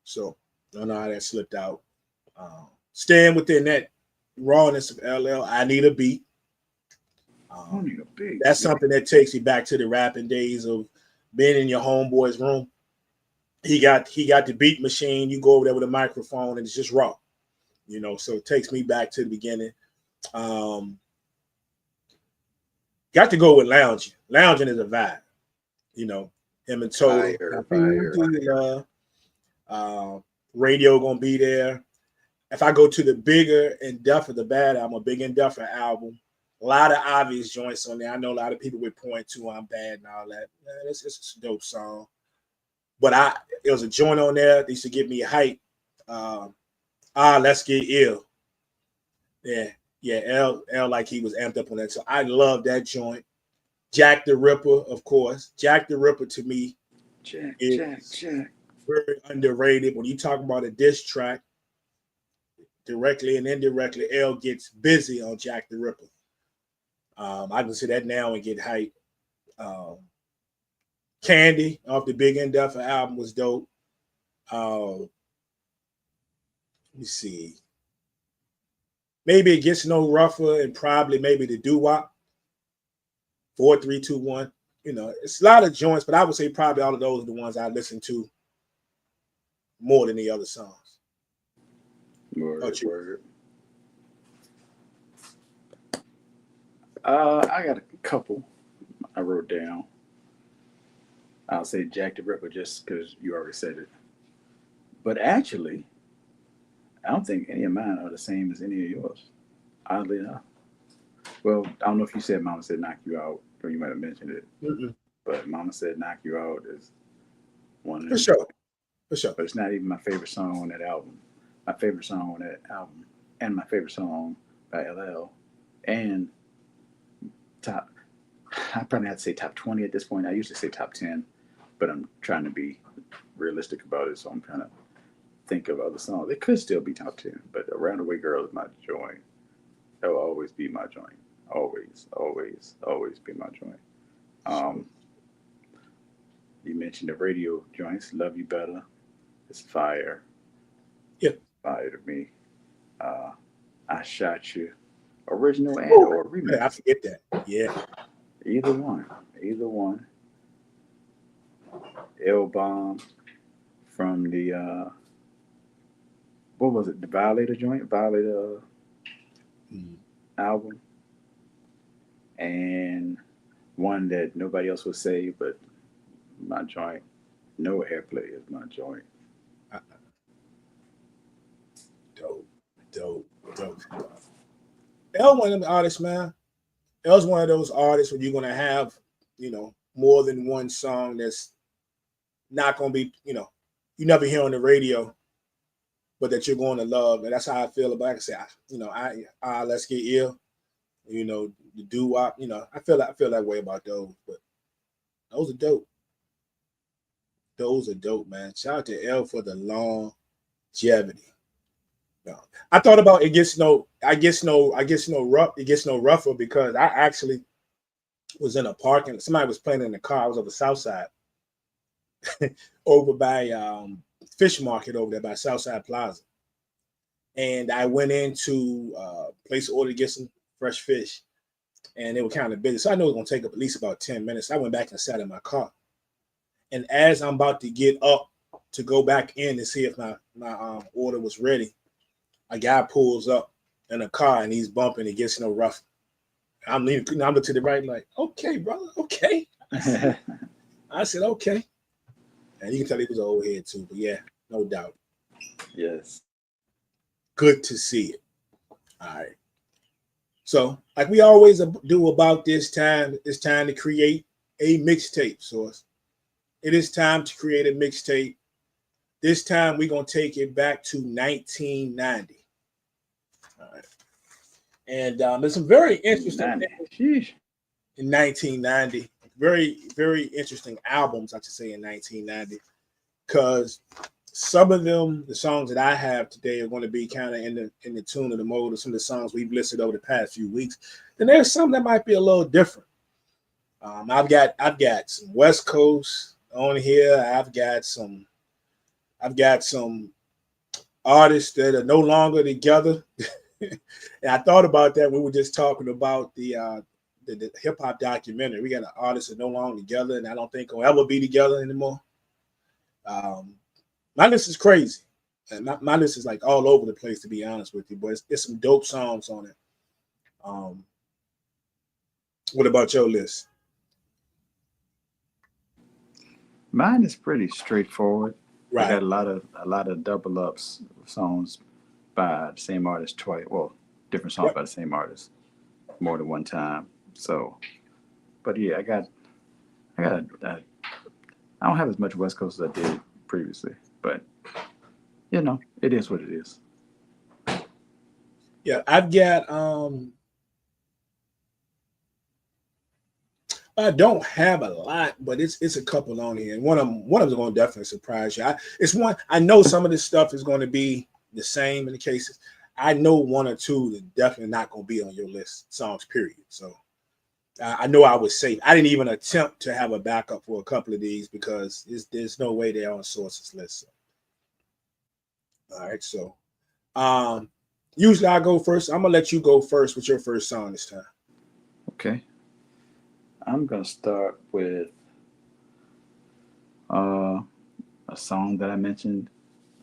So I don't know how that slipped out. Staying within that rawness of LL, I Need a Beat. That's something that takes you back to the rapping days of being in your homeboy's room. He got the beat machine. You go over there with a microphone and it's just raw. So it takes me back to the beginning. Got to go with Lounging. Lounging is a vibe. Him and Total. Radio gonna be there. if I go to the bigger and Duffer the Bad album, a Big and Duffer album, a lot of obvious joints on there. I know a lot of people would point to I'm Bad and all that. Man, it's a dope song. But it was a joint on there that used to give me hype. Let's Get Ill. Yeah, L like he was amped up on that. So I love that joint. Jack the Ripper, of course. Jack the Ripper to me is very underrated. When you talk about a diss track, directly and indirectly, L gets busy on Jack the Ripper. I can see that now and get hype. Candy off the Big and Duffer album was dope. Let me see. Maybe It Gets No Rougher and probably maybe the doo-wop. 4, 3, 2, 1. It's a lot of joints, but I would say probably all of those are the ones I listen to more than the other songs. Word. I got a couple I wrote down. I'll say Jack the Ripper just because you already said it. But actually, I don't think any of mine are the same as any of yours. Oddly enough. Well, I don't know if you said Mama Said Knock You Out, or you might have mentioned it. Mm-mm. But Mama Said Knock You Out is one of For them. sure. But it's not even my favorite song on that album. My favorite song on that album, and my favorite song by LL, and I probably have to say top 20 at this point. I usually say top 10, but I'm trying to be realistic about it, so I'm trying to think of other songs. It could still be top 10, but Around the Way Girl is my joint. That will always be my joint. Always be my joint. You mentioned the radio joints. Love You Better. It's fire. Yeah. Fire to me. I Shot You. Original and or remix. I forget that. Yeah. Either one. L Bomb from the what was it? The Violator joint? Violator album. And one that nobody else would say, but my joint. No Airplay is my joint. Dope. L one of them artists, man. L's one of those artists where you're gonna have, more than one song that's not gonna be, you never hear on the radio, but that you're going to love. And that's how I feel about it. Like I say, Let's Get Ill, the doo-wop, I feel that way about those, but those are dope. Those are dope, man. Shout out to L for the longevity. I thought about It Gets No Rougher because I actually was in a parking. Somebody was playing in the car. I was over Southside, over by Fish Market over there by Southside Plaza, and I went into a place to order to get some fresh fish, and they were kind of busy, so I knew it was gonna take up at least about 10 minutes. I went back and sat in my car, and as I'm about to get up to go back in to see if my order was ready, a guy pulls up in a car and he's bumping. It Gets No Rough. I'm looking to the right, like, okay, brother, okay. I said, okay. And you can tell he was an old head too, but yeah, no doubt. Yes. Good to see it. All right. So, like we always do about this time, it's time to create a mixtape, Source. It is time to create a mixtape. This time we're going to take it back to 1990. All right. And there's some very interesting things in 1990. Very, very interesting albums, I should say, in 1990. Because some of them, the songs that I have today, are going to be kind of in the tune of the mode of some of the songs we've listed over the past few weeks. Then there's some that might be a little different. I've got some West Coast on here. I've got some artists that are no longer together. And I thought about that. We were just talking about the hip hop documentary. We got an artist that are no longer together, and I don't think will ever be together anymore. My list is crazy, and my list is like all over the place, to be honest with you. But it's some dope songs on it. What about your list? Mine is pretty straightforward. Right. I got a lot of double ups songs by the same artist twice. Well, different songs Yep. by the same artist more than one time. So, but yeah, I don't have as much West Coast as I did previously, but it is what it is. Yeah, I've got I don't have a lot, but it's a couple on here, and one of them going to definitely surprise you. It's one I know some of this stuff is going to be the same in the cases. I know one or two that definitely not going to be on your list songs. Period. So I know I was safe. I didn't even attempt to have a backup for a couple of these because there's no way they're on sources list. So. All right, so usually I go first. I'm gonna let you go first with your first song this time. Okay. I'm gonna start with a song that I mentioned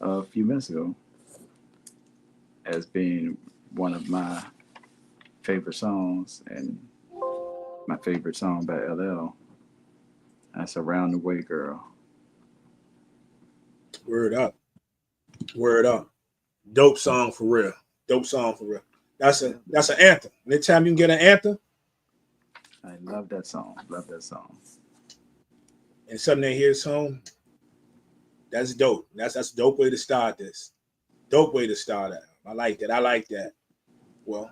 a few minutes ago as being one of my favorite songs and my favorite song by LL. That's "Around the Way, Girl." Word up, word up. Dope song for real. Dope song for real. That's an anthem. Anytime you can get an anthem, I love that song. Love that song. and something that hits home, that's dope. That's a dope way to start this. Dope way to start out. I like that. I like that. Well,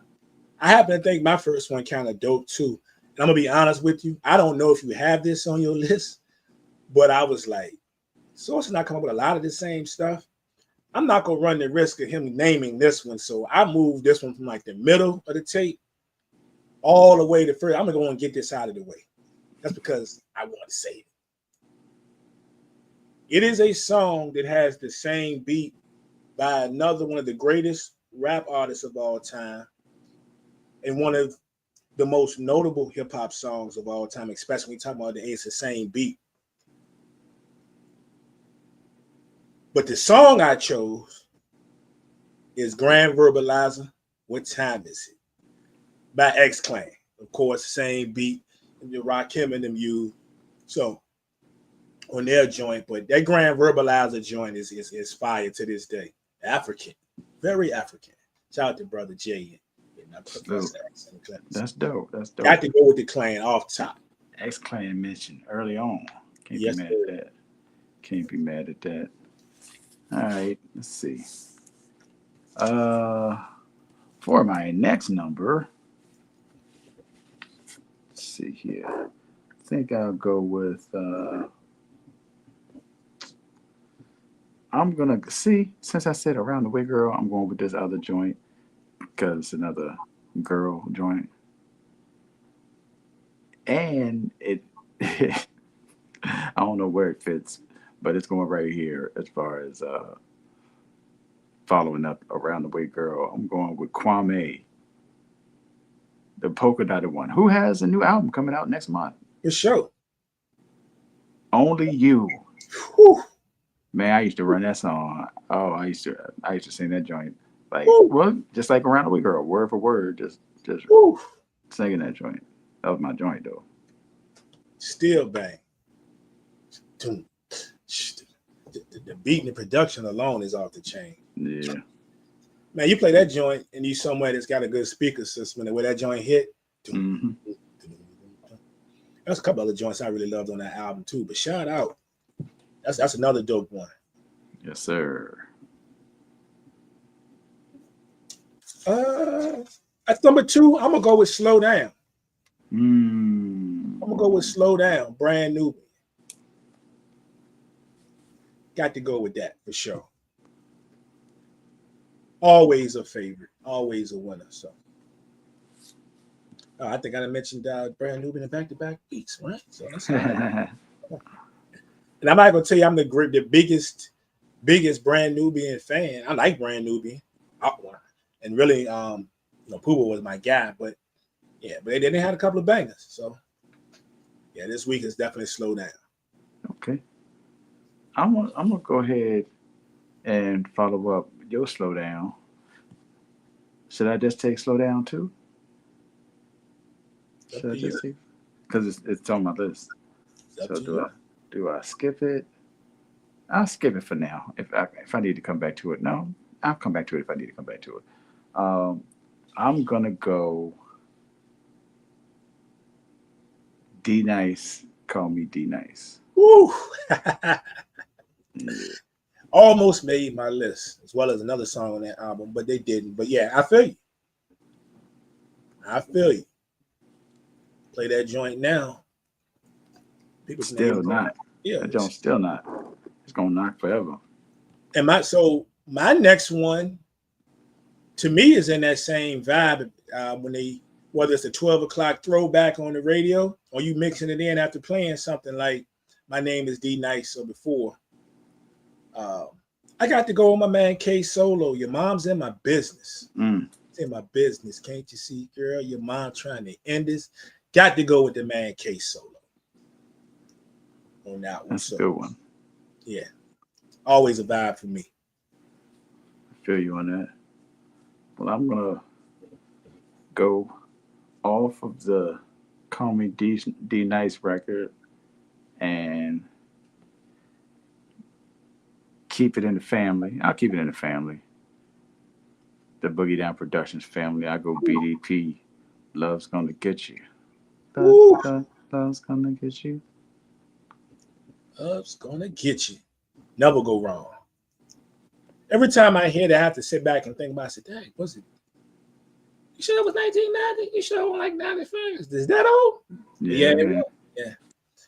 I happen to think my first one kind of dope too. And I'm gonna be honest with you. I don't know if you have this on your list, but I was like, Source not come up with a lot of the same stuff. I'm not gonna run the risk of him naming this one, so I moved this one from like the middle of the tape all the way to first. I'm gonna go and get this out of the way. That's because I want to say it. It is a song that has the same beat by another one of the greatest rap artists of all time, and one of the most notable hip hop songs of all time, especially when you talk about it's the same beat. But the song I chose is Grand Verbalizer. What time is it? By X Clan. Of course, same beat and the Rakim and them use. So on their joint, but that Grand Verbalizer joint is fire to this day. African, very African. Shout out to Brother Jay and Professor X and Clemens. That's dope. That's dope. Got to go with the Clan off top. X Clan mentioned early on. Can't Yes, be mad at that. Can't be mad at that. All right, let's see. For my next number, let's see here. I think I'll go with. I'm gonna see. Since I said "Around the Way, Girl," I'm going with this other joint because it's another girl joint, and it. I don't know where it fits, but it's going right here as far as following up "Around the Way, Girl." I'm going with Kwame, the polka dotted one, who has a new album coming out next month. For sure. Only You. Whew. Man, I used to run that song. Oh, I used to sing that joint. Like, Woo. well, just like "Around the Way, Girl," word for word, just Whew. singing that joint. That was my joint though. Still bang. The beat and the production alone is off the chain. Yeah. Man, you play that joint and you somewhere that's got a good speaker system and where that joint hit. Mm-hmm. There's a couple other joints I really loved on that album too. But shout out. That's another dope one. Yes, sir. At number 2, I'm gonna go with Slow Down. Mm. I'm gonna go with Slow Down, Brand New. Got to go with that for sure. Always a favorite, always a winner. So I think I mentioned Brand Nubian and back-to-back beats, right? So that's and I'm not gonna tell you I'm the biggest Brand Nubian fan. I like Brand Nubian, and really, Pooba was my guy. But yeah, but they had a couple of bangers. So yeah, this week is definitely Slow Down. Okay. I'm gonna go ahead and follow up your Slow Down. Should I just take Slow Down too? Should I just take? Because it's on my list. So do I skip it? I'll skip it for now. If I need to come back to it, no, I'll come back to it if I need to come back to it. I'm gonna go D Nice. Call me D Nice. Woo! Yeah. Almost made my list, as well as another song on that album, but they didn't. But yeah, I feel you. I feel you. Play that joint now. People Still not. Yeah, That joint's still not. It's gonna knock forever. and my next one to me is in that same vibe. When they, whether it's a 12 o'clock throwback on the radio or you mixing it in after playing something like My Name is D Nice or before. I got to go with my man K Solo. Your mom's in my business. It's in my business. Can't you see, girl? Your mom trying to end this. Got to go with the man K Solo on that one. That's a good one. Yeah. Always a vibe for me. I feel you on that. Well, I'm gonna go off of the Call Me D Nice record and keep it in the family. I'll keep it in the family. The Boogie Down Productions family. I go BDP. Love's gonna get you. Love's gonna get you. Love's gonna get you. Never go wrong. Every time I hear that, I have to sit back and think about it. I said, dang, was it? You sure it was 1990? You sure it was like 95? Is that old? Yeah. Yeah.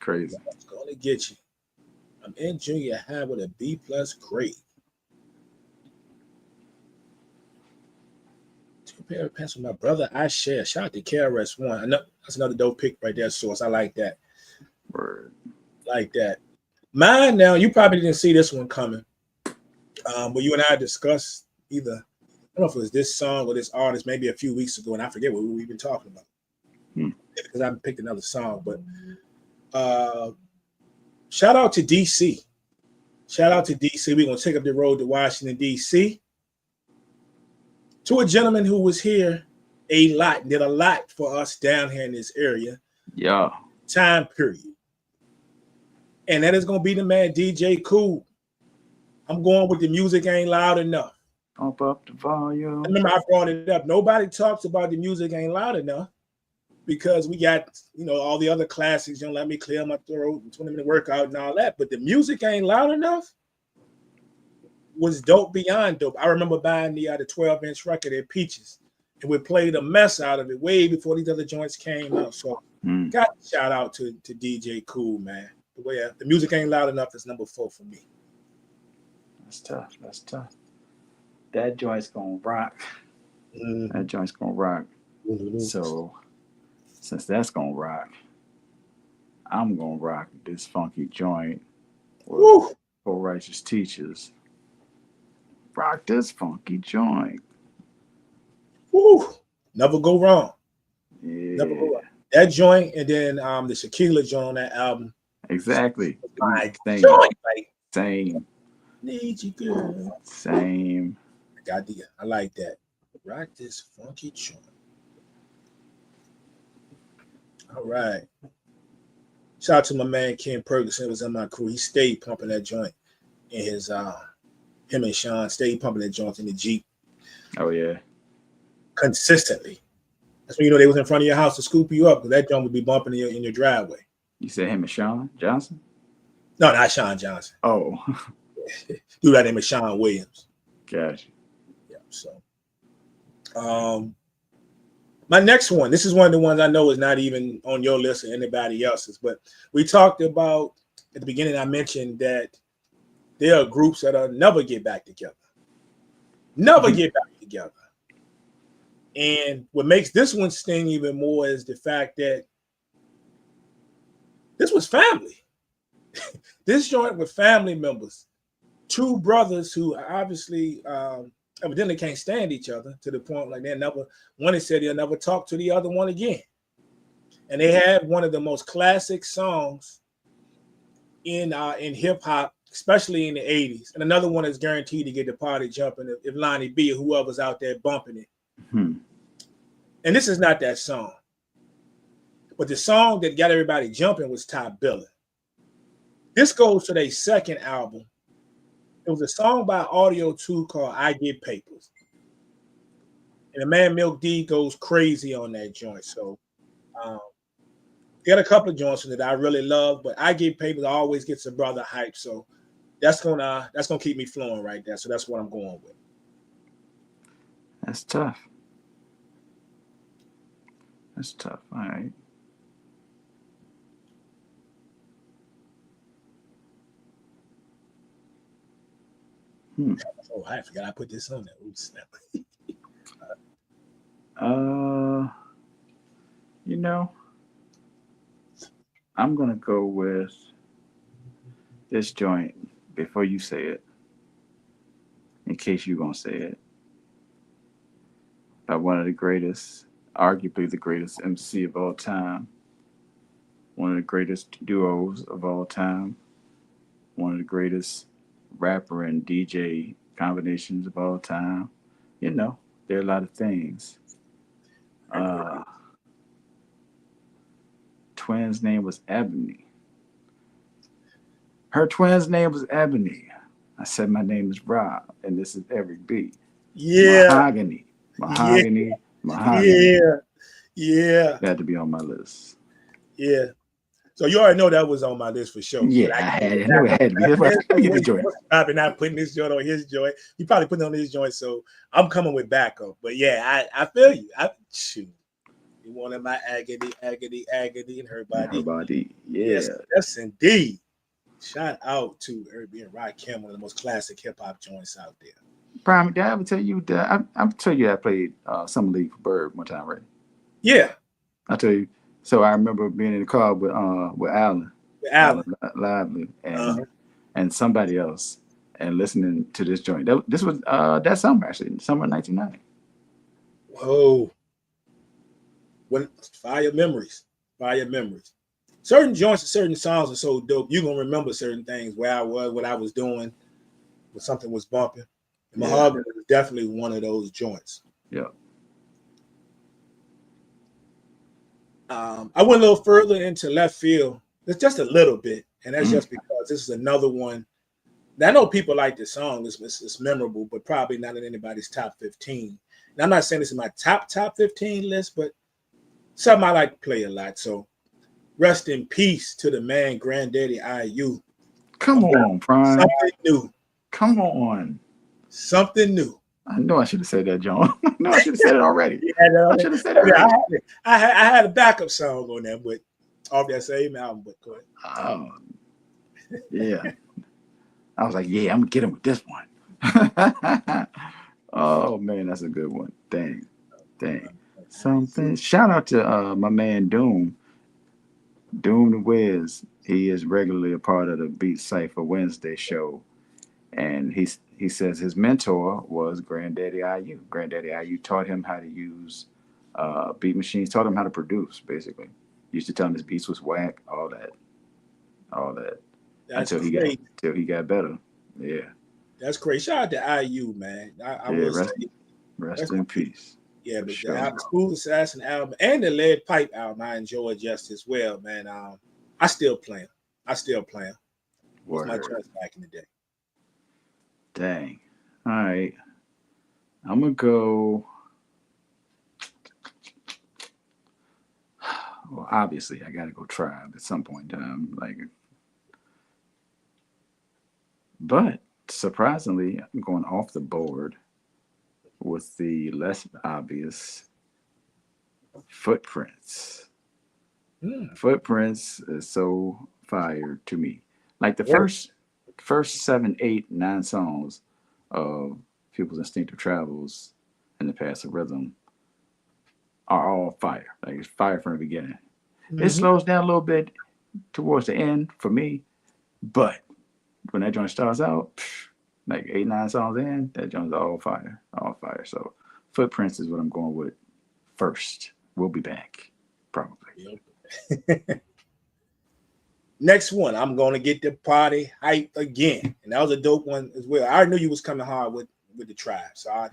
Crazy. Love's gonna get you. I'm in junior high with a B+ grade. 2 pair of pants with my brother. I share. Shout out to KRS-One. I know that's another dope pick right there, Source. I like that. Word. Like that. Mine now, you probably didn't see this one coming. But you and I discussed either, I don't know if it was this song or this artist maybe a few weeks ago, and I forget what we've been talking about. Because I haven't picked another song. But shout out to DC. Shout out to DC. We're going to take up the road to Washington, D.C. to a gentleman who was here a lot, did a lot for us down here in this area. Yeah. Time period. And that is going to be the man DJ Kool. I'm going with The Music Ain't Loud Enough. Pump up the volume. I remember I brought it up. Nobody talks about The Music Ain't Loud Enough because we got, all the other classics. Don't let me clear my throat, 20-minute workout and all that. But The Music Ain't Loud Enough was dope beyond dope. I remember buying the 12-inch record at Peaches, and we played a mess out of it way before these other joints came out. So got to shout out to DJ Kool, man. The way The Music Ain't Loud Enough is number 4 for me. That's tough. That's tough. That joint's gonna rock. That joint's gonna rock. So, since that's gonna rock, I'm gonna rock this funky joint with Four Righteous Teachers. Rock this funky joint. Woo! Never go wrong. Yeah. Never go wrong. That joint, and then the Shaquilla joint on that album. Exactly. My Same. joint, like, Same. Need you, girl. Same. I like that. Rock this funky joint. All right. Shout out to my man Ken Ferguson. Was in my crew. He stayed pumping that joint in his him and Sean stayed pumping that joint in the Jeep. Oh yeah. Consistently. That's when they was in front of your house to scoop you up, because that joint would be bumping in your driveway. You said him and Sean Johnson? No, not Sean Johnson. Oh. Dude, that name is Sean Williams. Gotcha. Yeah. So, my next one. This is one of the ones I know is not even on your list or anybody else's. But we talked about at the beginning. I mentioned that there are groups that'll never get back together. Never get back together. And what makes this one sting even more is the fact that this was family. This joint with family members. 2 brothers who obviously evidently can't stand each other to the point like one has said he'll never talk to the other one again. And they had one of the most classic songs in hip hop, especially in the 80s. And another one is guaranteed to get the party jumping if Lonnie B or whoever's out there bumping it. And this is not that song. But the song that got everybody jumping was Top Billin'. This goes to their second album. It was a song by Audio 2 called I Get Papers. And the man Milk D goes crazy on that joint. So um, got a couple of joints that I really love, but I Get Papers always gets a brother hype. So that's gonna keep me flowing right there. So that's what I'm going with. That's tough. That's tough. All right. Oh, I forgot I put this on there. Oops. Uh, you know, I'm gonna go with this joint before you say it, in case you're gonna say it. By one of the greatest, arguably the greatest MC of all time, one of the greatest duos of all time, one of the greatest rapper and DJ combinations of all time. You know, there are a lot of things. Uh, twin's name was Ebony. Her twin's name was Ebony. I said my name is Rob, and this is Eric B. Yeah, Mahogany, yeah, mahogany, mahogany. yeah, yeah, That had to be on my list. yeah. So you already know that was on my list for sure. But Yeah, I had it. I knew it had to be. Let me get the joint. Probably not putting this joint on his joint. He probably putting it on his joint. So I'm coming with backup. But yeah, I feel you. Shoot. You wanted my agony, and her body. Her body. Yeah. Yes, indeed. Shout out to Herbie and Rakim, one of the most classic hip hop joints out there. Prime, did I ever tell you that? I'm tell you I played Summer League for Bird one time, right? Yeah. I tell you. So I remember being in the car with Alan Lively, and somebody else, and listening to this joint. This was that summer, actually, summer of 1990. Whoa. Fire memories. Certain joints and certain songs are so dope. You're going to remember certain things, where I was, what I was doing, when something was bumping. And Mahogany was definitely one of those joints. Yeah. I went a little further into left field. It's just a little bit. And that's just because this is another one. Now, I know people like this song. It's memorable, but probably not in anybody's top 15. And I'm not saying this is my top 15 list, but something I like to play a lot. So rest in peace to the man, Granddaddy IU. Come on, Prime. Something new. Come on. Something new. I know I should have said that, John. No, I should have said it already. I should have said it already. I had a backup song on that, but off that same album. But go ahead. Yeah. I was like, yeah, I'm gonna get him with this one. Oh man, that's a good one. Dang. Something. Shout out to my man Doom the Wiz. He is regularly a part of the Beat Cypher Wednesday show, and he says his mentor was Granddaddy IU. Granddaddy IU taught him how to use beat machines, taught him how to produce, basically. Used to tell him his beats was whack, all that. That's until he got better. Yeah. That's great. Shout out to IU, man. I will say rest in peace. Yeah, but the School Assassin album and the Lead Pipe album I enjoyed just as well, man. I still play them. Was my choice back in the day. Dang. All right. I'm gonna go. Well, obviously, I gotta go Tribe at some point in time. But surprisingly, I'm going off the board with the less obvious Footprints. Footprints is so fire to me. Like the first 7, 8, 9 songs of People's Instinctive Travels and The Path of Rhythm are all fire. Like it's fire from the beginning. It slows down a little bit towards the end for me, but when that joint starts out, like 8, 9 songs in, that joint's all fire. So Footprints is what I'm going with first. We'll be back, probably. Next one, I'm going to get the party hype again. And that was a dope one as well. I knew you was coming hard with the Tribe. So I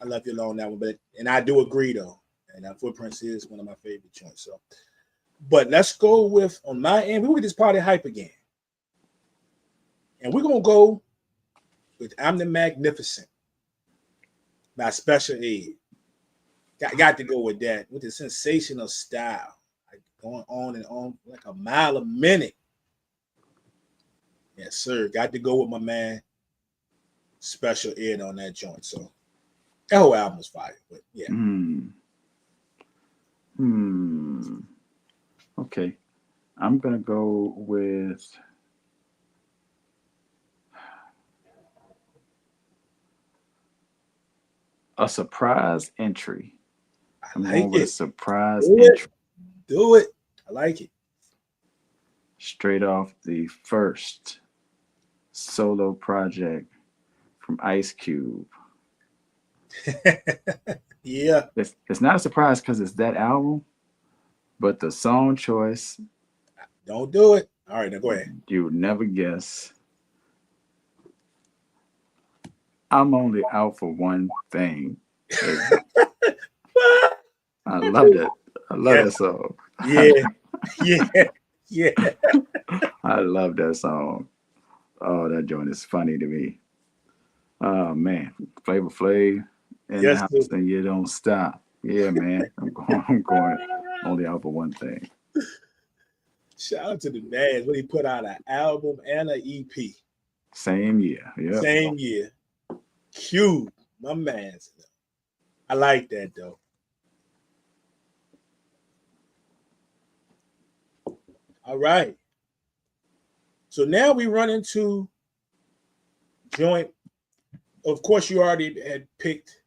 left you alone that one. And I do agree, though. And Footprints is one of my favorite joints. So, but let's go with, on my end, we get this party hype again. And we're gonna go with I'm the Magnificent by Special Ed. Got to go with that, with the sensational style, like going on and on like a mile a minute. Yes, sir. Got to go with my man Special Ed on that joint. So that whole album was fire. But yeah. Okay. I'm gonna go with a surprise entry. I'm going with a surprise entry. Do it. I like it. Straight off the first solo project from Ice Cube. Yeah. It's not a surprise because it's that album, but the song choice. Don't do it. All right, now go ahead. You would never guess. I'm only out for one thing. I love that. I love that song. Yeah. I love that song. Oh, that joint is funny to me. Oh man, Flavor Flav in the house and you don't stop. Yeah, man. I'm going only out for one thing. Shout out to the man when he put out an album and an EP. Same year. Yeah. Same year. Cube, my man. I like that though. All right. So now we run into joint. Of course, you already had picked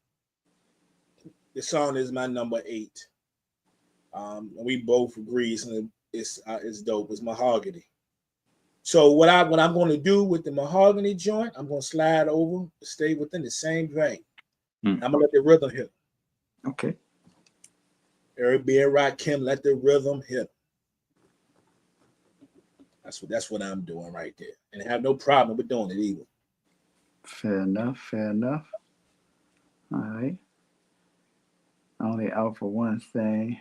the song is my number 8. We both agree it's dope. It's Mahogany. So what I'm going to do with the Mahogany joint, I'm going to slide over, stay within the same vein. I'm going to let the rhythm hit. Okay. Eric B. and Rakim, let the rhythm hit. That's what I'm doing right there. And I have no problem with doing it either. Fair enough. All right. Only out for one thing.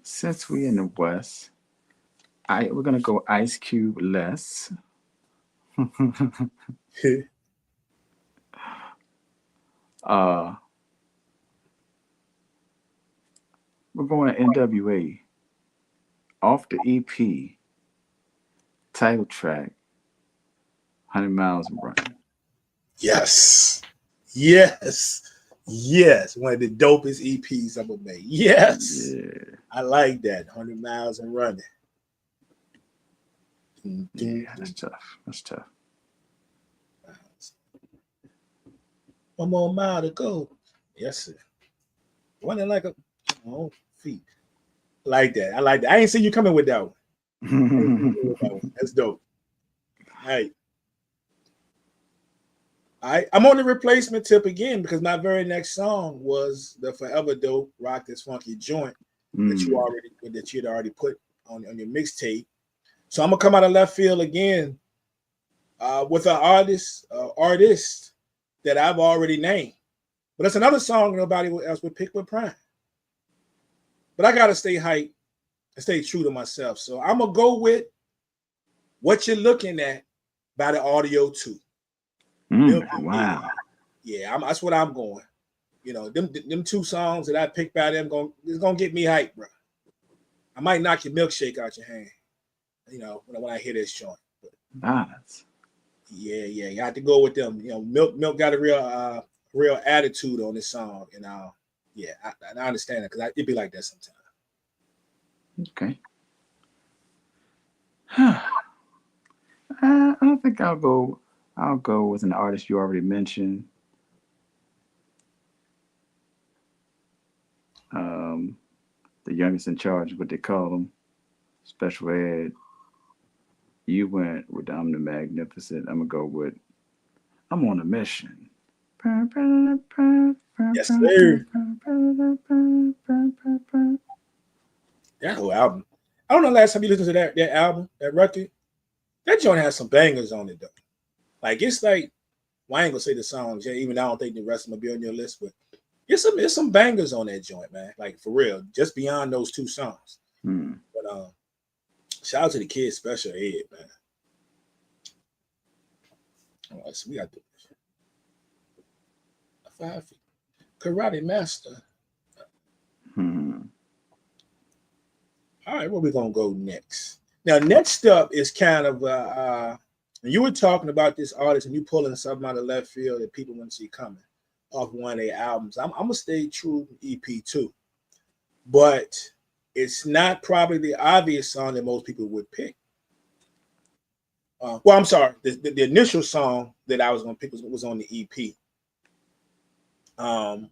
Since we in the West, we're gonna go Ice Cube less. We're going to NWA off the EP title track 100 Miles and Running. Yes. One of the dopest EPs I've ever made. Yes. Yeah. I like that. 100 Miles and Running. Yeah, that's tough. One more mile to go. Yes, sir. Running like a feet. Like that. I like that. I ain't seen you coming with that one. That's dope. All right. I'm on the replacement tip again because my very next song was the Forever Dope Rock This Funky Joint that you'd already put on your mixtape. So I'm gonna come out of left field again with an artist that I've already named. But that's another song nobody else would pick with Prime. But I gotta stay hype and stay true to myself. So I'm gonna go with What You're Looking At by the Audio 2. Wow. Yeah, that's what I'm going. Them 2 songs that I picked by them it's gonna get me hyped, bro. I might knock your milkshake out your hand. When I hear this joint. Nice. Yeah, you have to go with them. Milk got a real attitude on this song, and I understand it because it'd be like that sometimes. Okay. I don't think I'll go with an artist you already mentioned. The youngest in charge, what they call them, Special Ed. You went with I'm the Magnificent. I'm gonna go with I'm on a Mission. Yes, sir. That whole album. I don't know last time you listened to that album, that record. That joint has some bangers on it though. Like it's like, well, I ain't gonna say the songs, even though I don't think the rest of them will be on your list, but it's some bangers on that joint, man. Like for real, just beyond those 2 songs. But shout out to the kid Special Ed, man. Oh, so we got the 5 feet. Karate Master. All right, where we gonna go next? Now, next up is kind of you were talking about this artist and you pulling something out of left field that people wouldn't see coming off one of their albums. I'm gonna stay true EP too, but it's not probably the obvious song that most people would pick. Well, I'm sorry, the initial song that I was gonna pick was on the EP, from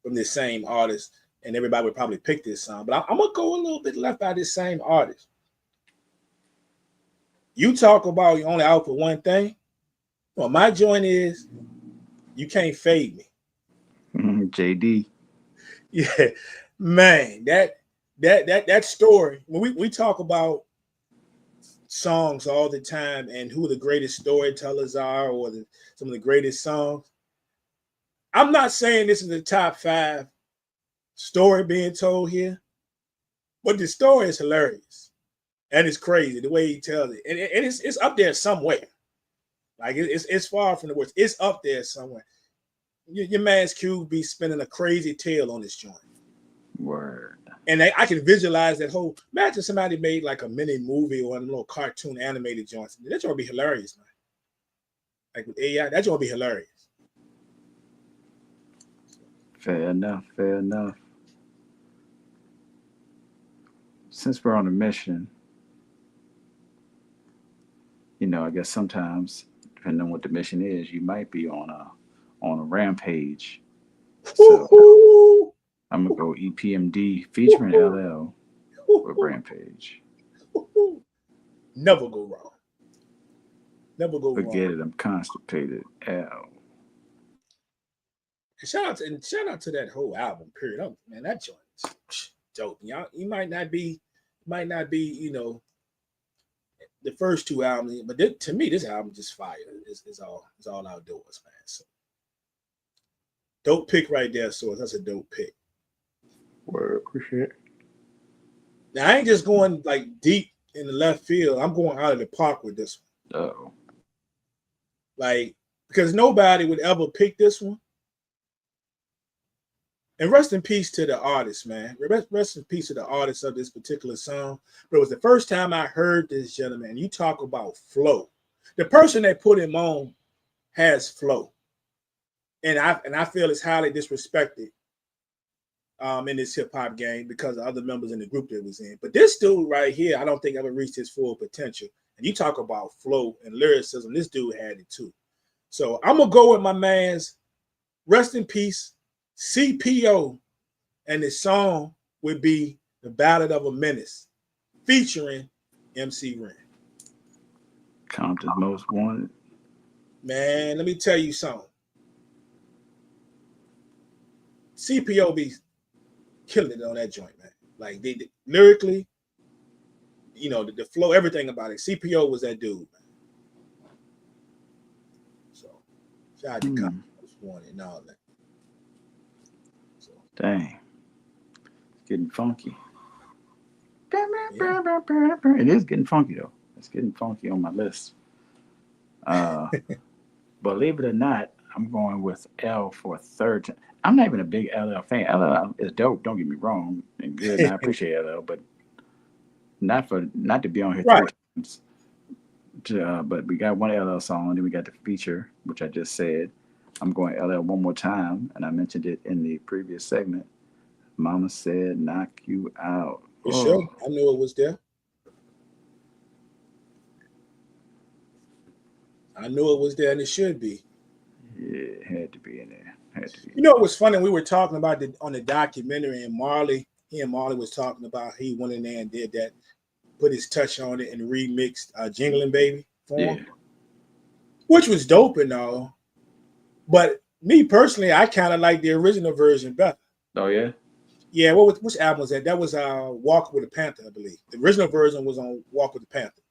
the same artist, and everybody would probably pick this song. But I'm gonna go a little bit left by this same artist. You talk about you only out for one thing. Well, my joint is you can't fade me. JD. Yeah, man, that story. When we talk about songs all the time and who the greatest storytellers are, or some of the greatest songs. I'm not saying this is the top 5 story being told here, but the story is hilarious and it's crazy the way he tells it, and it's up there somewhere. Like it's far from the worst. It's up there somewhere. Your man's Cube be spinning a crazy tale on this joint. Word. And I can visualize that whole. Imagine somebody made like a mini movie or a little cartoon animated joint. That joint would be hilarious, man. Like with AI, that joint would be hilarious. Fair enough. Fair enough. Since we're on a mission, I guess sometimes, depending on what the mission is, you might be on a rampage. So I'm gonna go EPMD featuring LL with Rampage. Never go wrong. Never go wrong. Forget it. I'm constipated. L. Shout out to that whole album. Period. Oh, man, that joint is dope. Y'all, you might not be, the first 2 albums, but to me, this album just fire. It's all outdoors, man. So, dope pick right there, so that's a dope pick. Word, appreciate it. Now I ain't just going like deep in the left field. I'm going out of the park with this one. Uh-oh. Like, because nobody would ever pick this one. And rest in peace to the artist, man. Rest in peace to the artist of this particular song. But it was the first time I heard this gentleman. You talk about flow. The person that put him on has flow. And I feel it's highly disrespected in this hip hop game because of other members in the group that was in. But this dude right here, I don't think ever reached his full potential. And you talk about flow and lyricism, this dude had it too. So I'm gonna go with my man's rest in peace, CPO, and the song would be The Ballad of a Menace, featuring MC Ren. Compton's Most Wanted. Man, let me tell you something. CPO be killing it on that joint, man. Like they lyrically, the flow, everything about it. CPO was that dude, man. So shout out to Compton's Most Wanted and all that. Dang. It's getting funky. Yeah. It is getting funky, though. It's getting funky on my list. Believe it or not, I'm going with L for a third time. I'm not even a big LL fan. LL is dope, don't get me wrong, and good, and I appreciate LL, but not to be on here 3 times. But we got one LL song, and then we got the feature, which I just said. I'm going LL one more time, and I mentioned it in the previous segment. Mama said, knock you out. For sure. I knew it was there. I knew it was there, and it should be. Yeah, it had to be in there. It was funny. We were talking about on the documentary, and he and Marley was talking about he went in there and did that, put his touch on it, and remixed Jingling Baby for him, which was dope and all. But me personally, I kind of like the original version better. Oh, yeah? Yeah, which album was that? That was Walk with the Panther, I believe. The original version was on Walk with the Panther.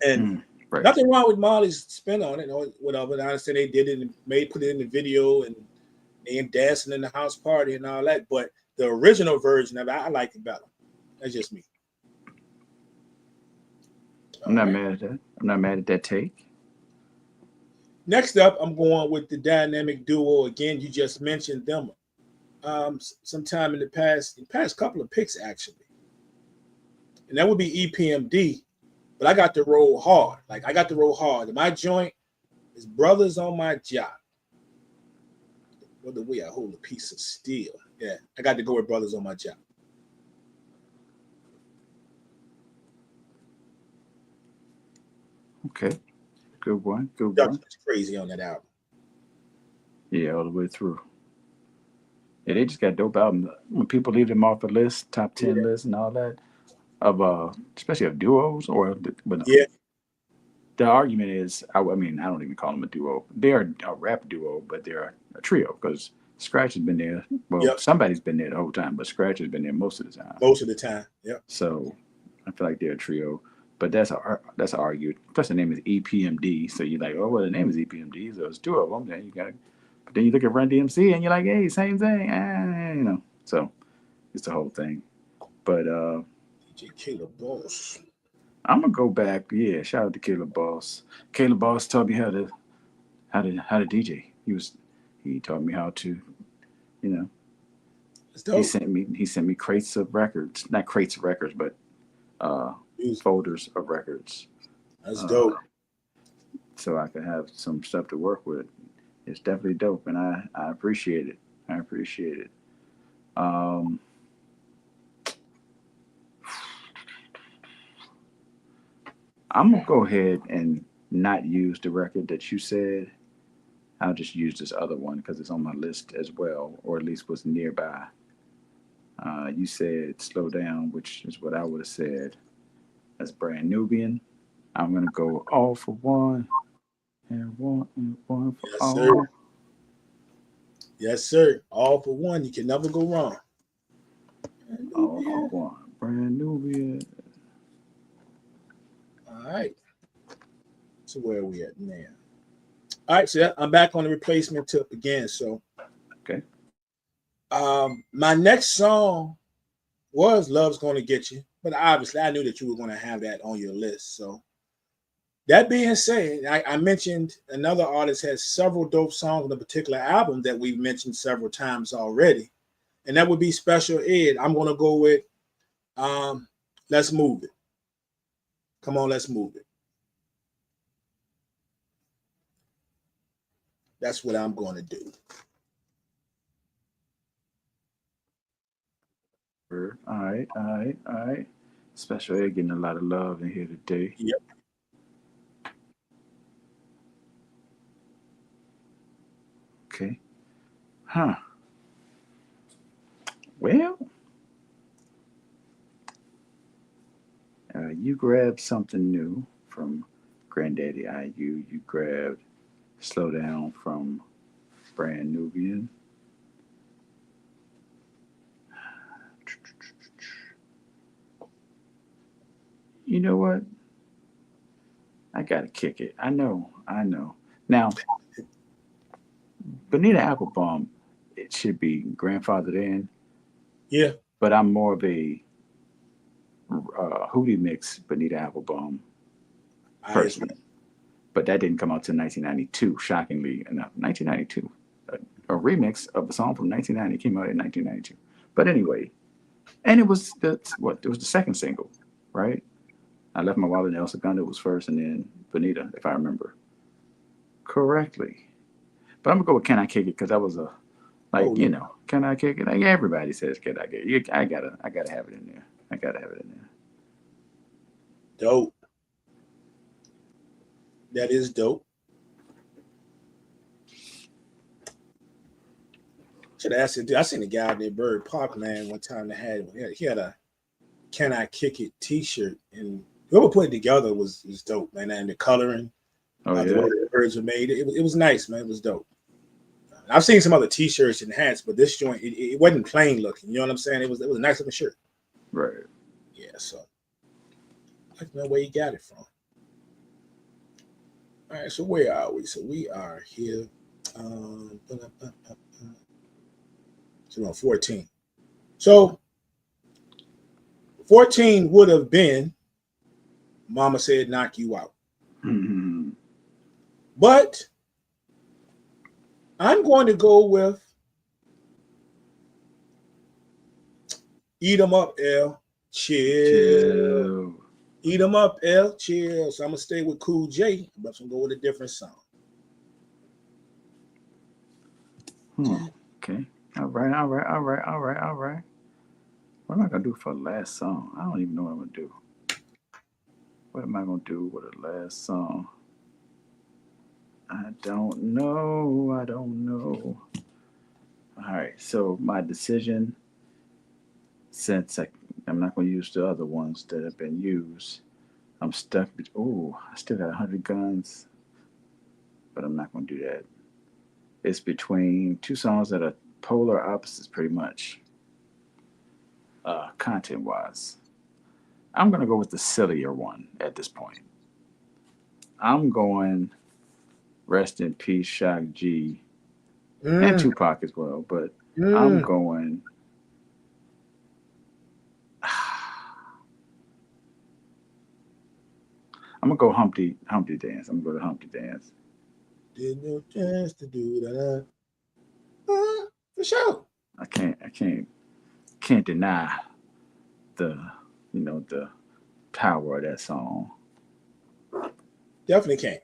And nothing wrong with Marley's spin on it or whatever. I understand they did it and put it in the video and they dancing in the house party and all that. But the original version of it, I like it better. That's just me. I'm not mad at that. I'm not mad at that take. Next up, I'm going with the dynamic duo again. You just mentioned them sometime in the past couple of picks actually, and that would be EPMD. But I got to roll hard. Like I got to roll hard. And my joint is Brothers on My Job. Whether we hold a piece of steel. Yeah, I got to go with Brothers on My Job. Okay. Good one. Good Duck one. was crazy on that album. Yeah, all the way through. Yeah, they just got dope albums. When people leave them off the list, top 10 Yeah. list and all that, of especially of duos but no. Yeah. The argument is, I mean, I don't even call them a duo. They are a rap duo, but they're a trio because Scratch has been there. Well, Yep. somebody's been there the whole time, but Scratch has been there most of the time. Most of the time. Yep. So I feel like they're a trio. But that's argued. Plus the name is EPMD, so you're like, oh well, the name is EPMD, so it's two of them. Then you got, but then you look at Run DMC and you're like, hey, same thing, you know. So it's the whole thing. But DJ Caleb Boss. I'm gonna go back. Yeah, shout out to Caleb Boss. Caleb Boss taught me how to DJ. He taught me how to, you know. It's dope. He sent me crates of records, not crates of records, but uh, folders of records. That's dope. So I could have some stuff to work with. It's definitely dope, and I appreciate it. I appreciate it. Um, I'm gonna go ahead and not use the record that you said. I'll just use this other one because it's on my list as well, or at least was nearby. You said "Slow Down," which is what I would have said. That's Brand Nubian. I'm gonna go all for one and one for Yes, sir. all. Yes, sir. All for one. You can never go wrong. All for one. Brand Nubian. All right. So where are we at now? All right, so I'm back on the replacement tip again. So okay. My next song was Love's Gonna Get You, but obviously I knew that you were going to have that on your list. So that being said, I mentioned another artist has several dope songs on a particular album that we've mentioned several times already, and that would be Special Ed. I'm going to go with Let's Move It. Come on, let's move it. That's what I'm going to do. All right. Special Ed getting a lot of love in here today. Yep. Okay. Huh. Well, you grabbed something new from Granddaddy IU. You grabbed Slow Down from Brand Nubian. You know what? I gotta kick it. I know. Now, Bonita Applebum, it should be grandfathered in. Yeah. But I'm more of a Hootie Mix Bonita Applebum person. But that didn't come out till 1992, shockingly enough. 1992. A remix of a song from 1990 came out in 1992. But anyway, and it was it was the second single, right? I Left My Wallet in El Segundo was first, and then Bonita, if I remember correctly. But I'm gonna go with Can I Kick It because that was Can I Kick It? Like everybody says Can I Kick It. I gotta have it in there. I gotta have it in there. Dope. That is dope. Should have asked it. I seen a guy out there, Bird Park, man, one time that he had a Can I Kick It t-shirt, and whoever put it together was dope, man. And the coloring, the way the birds were made, it was nice, man. It was dope. I've seen some other t-shirts and hats, but this joint, it wasn't plain looking. You know what I'm saying? It was a nice looking shirt. Right. Yeah, so I like to know where you got it from. All right, so where are we? So we are here. So on 14. So 14 would have been Mama Said Knock You Out. Mm-hmm. But I'm going to go with Eat 'em Up, L. Chill. Chill. Eat 'em Up, L. Chill. So I'm going to stay with Cool J, but I'm going to go with a different song. Okay. All right. What am I gonna do for the last song? I don't even know what I'm gonna do. What am I gonna do with the last song? I don't know. All right. So my decision, since I'm not gonna use the other ones that have been used, I'm stuck. Oh, I still got 100 Guns, but I'm not gonna do that. It's between two songs that are polar opposites, pretty much, content wise. I'm gonna go with the sillier one at this point. I'm going Rest in Peace, Shock G, and Mm, Tupac as well. But I'm mm. going. I'm gonna go Humpty Dance. I'm gonna go to Humpty Dance. Did no chance to do that. For sure. I can't deny the the power of that song. Definitely can't.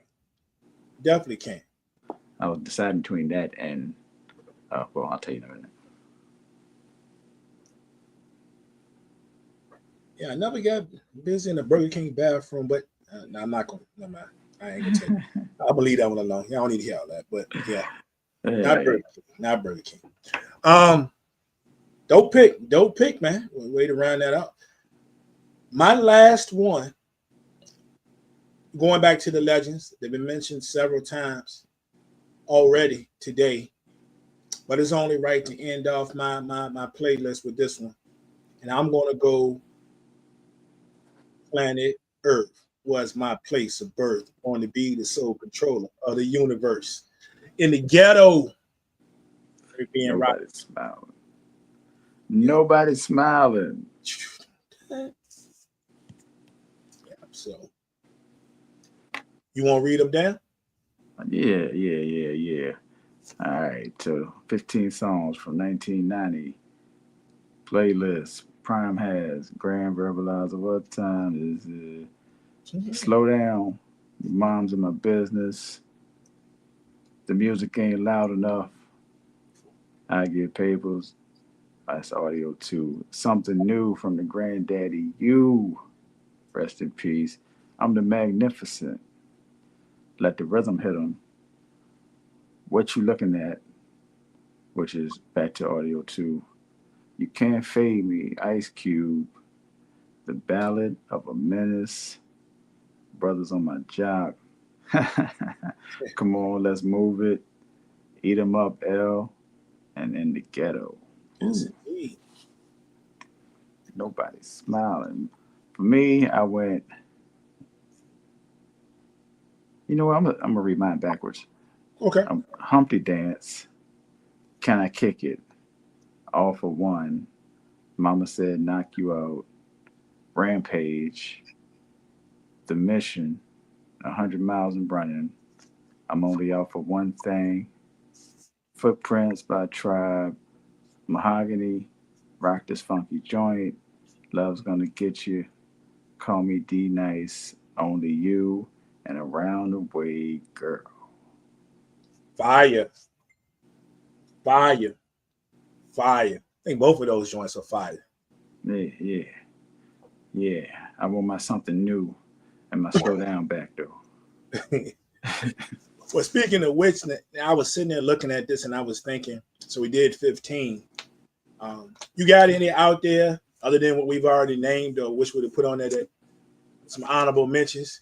Definitely can't. I was deciding between that and well, I'll tell you in a minute. Yeah, I never got busy in the Burger King bathroom, but no, I'm not going to. No, I ain't going to tell you. I believe that one alone. Yeah, I don't need to hear all that. But yeah, not Hey, Burger King. Not Burger King. Um, Dope pick, man. Way to round that out. My last one, going back to the legends, they've been mentioned several times already today, but it's only right to end off my playlist with this one. And I'm going to go Planet Earth was my place of birth, on to be the sole controller of the universe. In the ghetto, being rock. nobody's smiling. Yeah. Nobody's smiling. Yeah. So you want to read them down? Yeah. All right, so 15 songs from 1990. Playlist. Prime has Grand Verbalizer. What time is it? Slow down. Your mom's in my business. The music ain't loud enough. I get papers. That's audio too. Something new from the granddaddy. You. Rest in peace. I'm the magnificent. Let the rhythm hit 'em. What you looking at? Which is back to audio too. You can't fade me. Ice Cube. The Ballad of a Menace. Brothers on my job. Come on, let's move it. Eat 'em up, L. And in the ghetto. Yes, Ooh, indeed. nobody's smiling. For me, I went. You know what? I'm gonna read mine backwards. Okay. Humpty Dance. Can I kick it? All for one. Mama said knock you out. Rampage. The mission. 100 miles and running. I'm only out for one thing. Footprints by Tribe. Mahogany. Rock this funky joint. Love's gonna get you. Call me D Nice. Only you. And around the way, girl. Fire, fire, fire. I think both of those joints are fire. Yeah. I want my something new and my slow down back though. Well, speaking of which, I was sitting there looking at this and I was thinking, so we did 15. You got any out there other than what we've already named or wish we would have put on there that some honorable mentions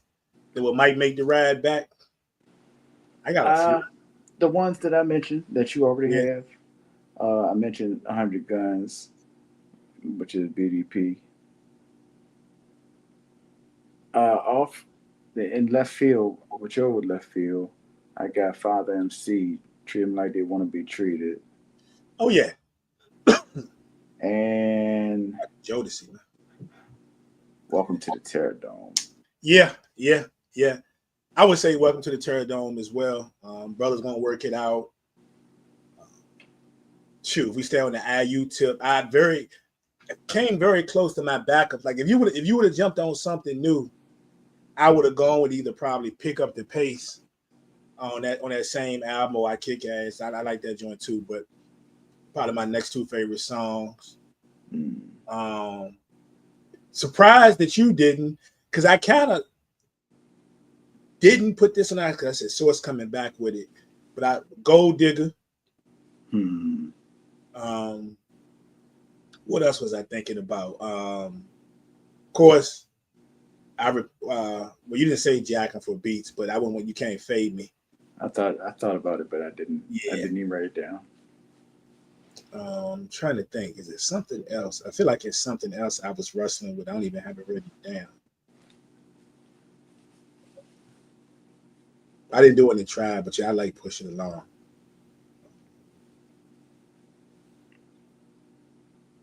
that might make the ride back? I got a few. Uh, the ones that I mentioned that you already Yeah. have. I mentioned 100 Guns, which is BDP. Off in left field, which over left field, I got Father MC. Treat them like they want to be treated. Oh yeah. And Jodeci. Welcome to the Terror Dome. Yeah. I would say welcome to the Terror Dome as well. Brother's gonna work it out. Shoot, if we stay on the IU tip, came very close to my backup. Like if you would have jumped on something new, I would have gone with either probably Pick Up the Pace on that same album, or I Kick Ass. I like that joint too, but probably my next two favorite songs. Surprised that you didn't, because I kind of didn't put this on because I said Source coming back with it, but Gold Digger. What else was I thinking about? Of course, well, you didn't say Jacking for Beats, but I went when You Can't Fade Me. I thought about it, but I didn't. Yeah. I didn't even write it down. I'm trying to think. Is it something else? I feel like it's something else I was wrestling with. I don't even have it written down. I didn't do it in Tribe, but yeah, I like Pushing Along.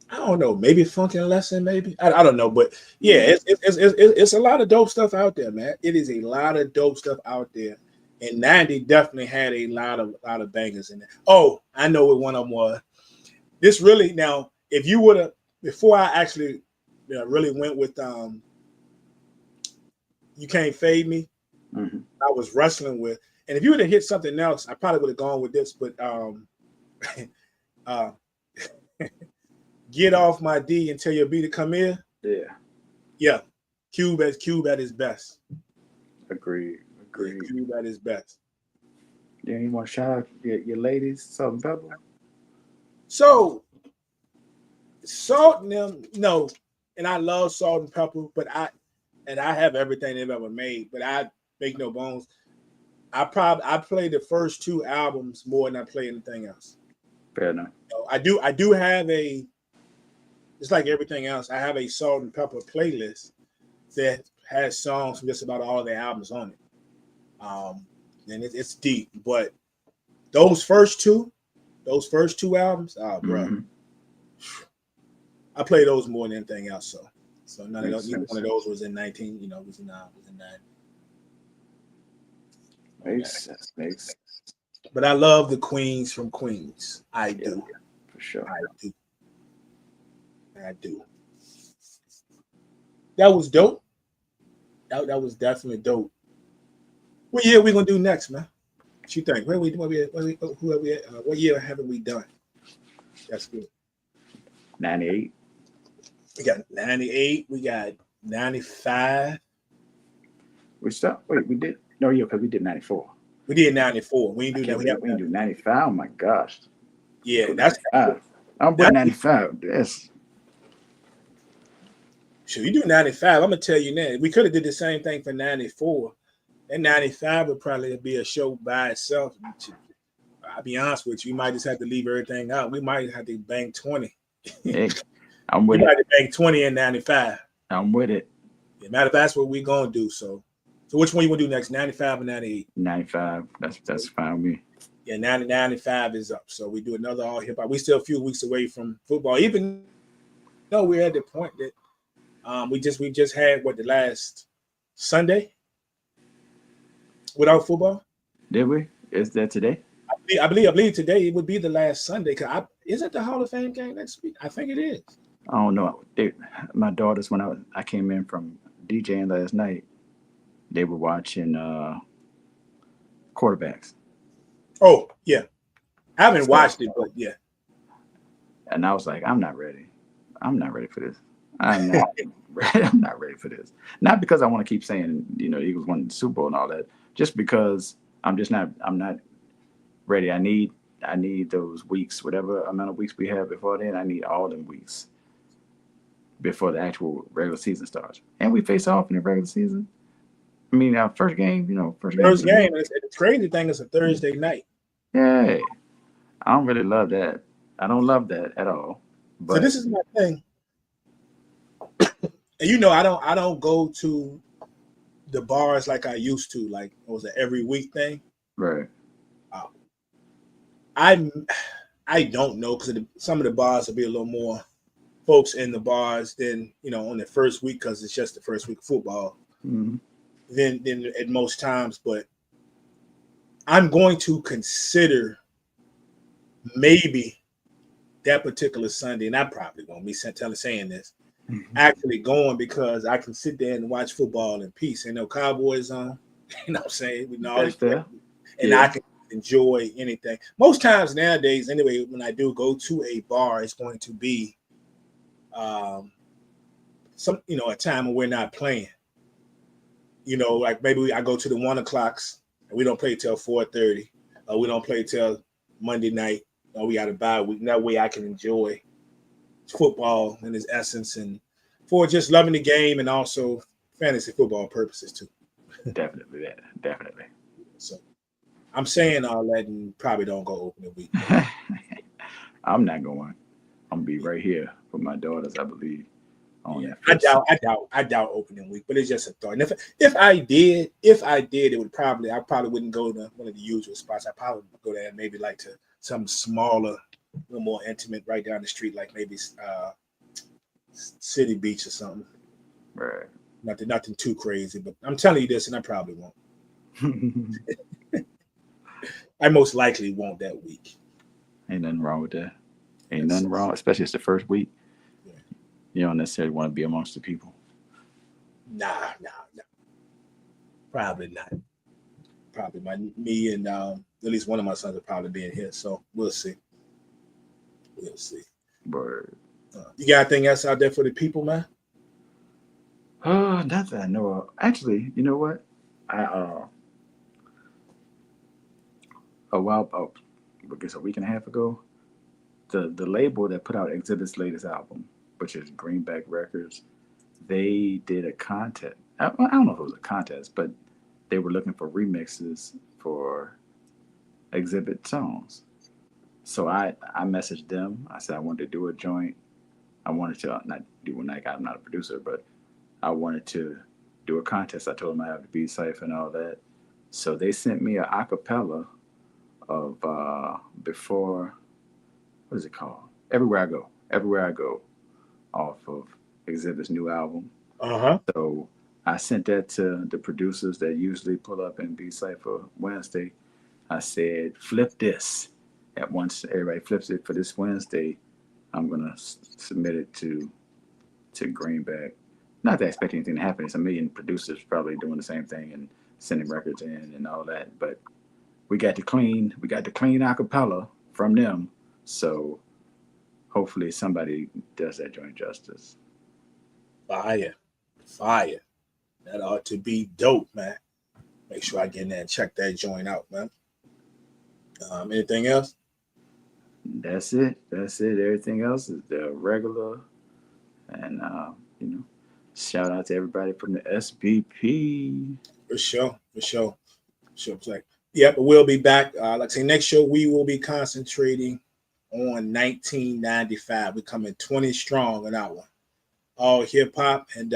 I don't know. Maybe Funkin' Lesson. Maybe I don't know, but yeah, it's a lot of dope stuff out there, man. It is a lot of dope stuff out there, and 90 definitely had a lot of bangers in there. Oh, I know what one of them was. This really now, if you would have before I actually really went with You Can't Fade Me, I was wrestling with, and if you would have hit something else, I probably would have gone with this, but Get Off My D and Tell Your B to Come Here. Yeah. Cube at his best. Agreed. Cube at his best. Yeah, you want to shout out your ladies, Salt and Pepper? So, Salt and them, no, and I love Salt and Pepper, but I have everything they've ever made, but I make no bones. I play the first two albums more than I play anything else. Fair enough. So I do have it's like everything else. I have a Salt and Pepper playlist that has songs from just about all of their albums on it. And it's deep, but those first two albums, bro, I play those more than anything else. So none of those, neither one of those was in 19. Was in 9. Makes sense. But I love the Queens from Queens. I do. For sure. I do. That was dope. That was definitely dope. What year are we gonna do next, man? What you think? What year haven't we done? That's good. 98. We got 98. We got 95. We stopped. Wait, we did. No, yeah, because we did 94. We did 94. We didn't do that. We didn't do 95. Oh my gosh. Yeah, that's 95. I'm putting 95. Yes. Sure, you do 95. I'm gonna tell you now. We could have did the same thing for 94. And 95 would probably be a show by itself. I'll be honest with you. We might just have to leave everything out. We might have to bank 20. Hey, I'm with it. We might have to bank 20 and 95. I'm with it. Yeah, matter of fact, that's what we're gonna do. So which one you want to do next? 95 or 98? 95. That's fine with me. Yeah, 95 is up. So we do another all hip hop. We still a few weeks away from football, even though we're at the point that we just had the last Sunday without football. Did we? Is that today? I believe today it would be the last Sunday. Is it the Hall of Fame game next week? I think it is. I don't know. My daughters, when I came in from DJing last night, they were watching quarterbacks. Oh yeah, I haven't watched it, but yeah. And I was like, I'm not ready. I'm not ready for this. I'm not ready. I'm not ready for this. Not because I want to keep saying, Eagles won the Super Bowl and all that. Just because I'm not ready. I need those weeks, whatever amount of weeks we have before then. I need all them weeks before the actual regular season starts. And we face off in the regular season. I mean, our first game, first game. The crazy thing is a Thursday night. Yeah, I don't really love that. I don't love that at all. But so this is my thing. And I don't go to the bars like I used to. Like it was an every week thing. Right. I don't know because some of the bars will be a little more folks in the bars than on the first week because it's just the first week of football. Mm-hmm. Than at most times, but I'm going to consider maybe that particular Sunday, and I probably won't be saying this, actually going because I can sit there and watch football in peace. Ain't no Cowboys on, you know what I'm saying? We know all That's these, fair. and Yeah. I can enjoy anything. Most times nowadays, anyway, when I do go to a bar, it's going to be some, you know, a time when we're not playing. You know, like maybe I go to the 1 o'clocks and we don't play till 4:30, or we don't play till Monday night, or we got a bye week. That way I can enjoy football in its essence and for just loving the game and also fantasy football purposes too. Definitely that. Definitely. So I'm saying all that and probably don't go open the week. I'm not going. I'm gonna be right here for my daughters, I believe. On Yeah, that first I doubt opening week, but it's just a thought. And if I did, it would probably I probably wouldn't go to one of the usual spots. I probably would go there maybe like to some smaller, a little more intimate, right down the street, like maybe City Beach or something. right. Nothing too crazy, but I'm telling you this, and I probably won't. I most likely won't that week. Ain't nothing wrong with that. Ain't That's nothing wrong, especially it's the first week. Yeah. You don't necessarily want to be amongst the people. Nah. Probably not. Probably me and at least one of my sons will probably be in here. So we'll see. We'll see. But You got anything else out there for the people, man? not that I know of. Actually, you know what? I a while I guess a week and a half ago, the label that put out Exhibit's latest album, which is Greenback Records, they did a contest. I don't know if it was a contest, but they were looking for remixes for Exhibit songs. So I messaged them. I said I wanted to do a joint. I wanted to not do one like I'm not a producer, but I wanted to do a contest. I told them I have the beat cipher and all that. So they sent me a acapella of before, what is it called? Everywhere I go, off of Exhibit's new album. Uh-huh. So I sent that to the producers that usually pull up and be Cypher Wednesday. I said, flip this. At once everybody flips it for this Wednesday, I'm gonna submit it to Greenback. Not to expect anything to happen. It's a million producers probably doing the same thing and sending records in and all that. But we got the clean acapella from them. So hopefully somebody does that joint justice. Fire. That ought to be dope, man. Make sure I get in there and check that joint out, man. Anything else? That's it. Everything else is the regular. And shout out to everybody from the SBP. For sure. Yeah, but we'll be back. Like I say, next show we will be concentrating on 1995. We're coming 20 strong on that one. All hip hop, and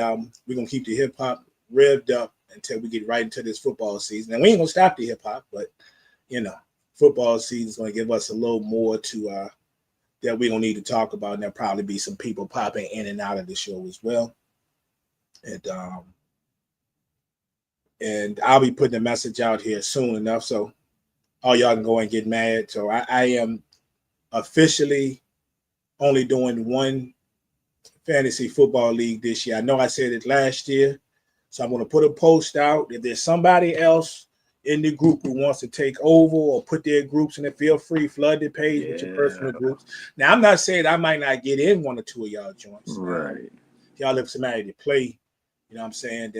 we're gonna keep the hip hop revved up until we get right into this football season. And we ain't gonna stop the hip hop, but football season is gonna give us a little more to that we're gonna need to talk about. And there'll probably be some people popping in and out of the show as well. And I'll be putting a message out here soon enough, so all y'all can go and get mad. So I am officially only doing one fantasy football league this year. I know I said it last year, so I'm going to put a post out. If there's somebody else in the group who wants to take over or put their groups in it, feel free, flood the page with your personal groups. Now, I'm not saying I might not get in one or two of y'all joints. Right. Y'all have somebody to play, you know what I'm saying,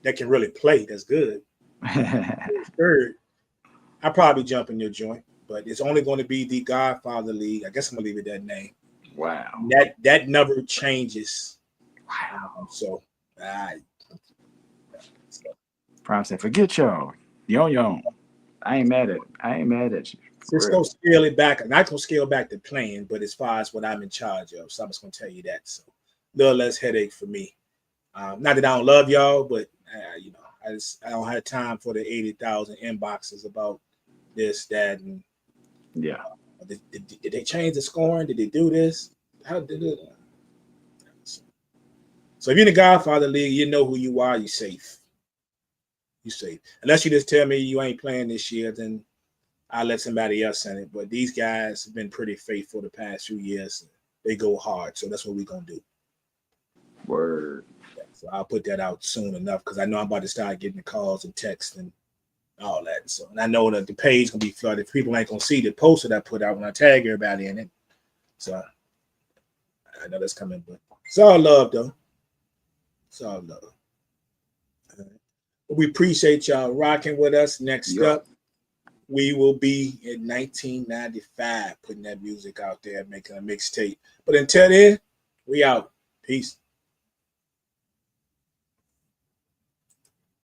that can really play. That's good. Third, I'll probably jump in your joint, but it's only going to be the Godfather League. I guess I'm going to leave it that name. Wow. That never changes. Wow. So, Prime said, forget y'all. You on your own. I ain't mad at you. Just go scale it back. I'm not going to scale back the plan, but as far as what I'm in charge of, so I'm just going to tell you that. So, a little less headache for me. Not that I don't love y'all, but I don't have time for the 80,000 inboxes about this, that, and yeah. Did they change the scoring? Did they do this? How did it? So if you're in the Godfather League, you know who you are. You're safe. Unless you just tell me you ain't playing this year, then I'll let somebody else in it. But these guys have been pretty faithful the past few years. They go hard, so that's what we're gonna do. Word. So I'll put that out soon enough because I know I'm about to start getting the calls and texts and all that. So, and I know that the page gonna be flooded. People ain't gonna see the post that I put out when I tag everybody in it. So I know that's coming, but it's all love though. It's all love. All right. We appreciate y'all rocking with us. Next up, we will be in 1995 putting that music out there, making a mixtape. But until then, we out. Peace.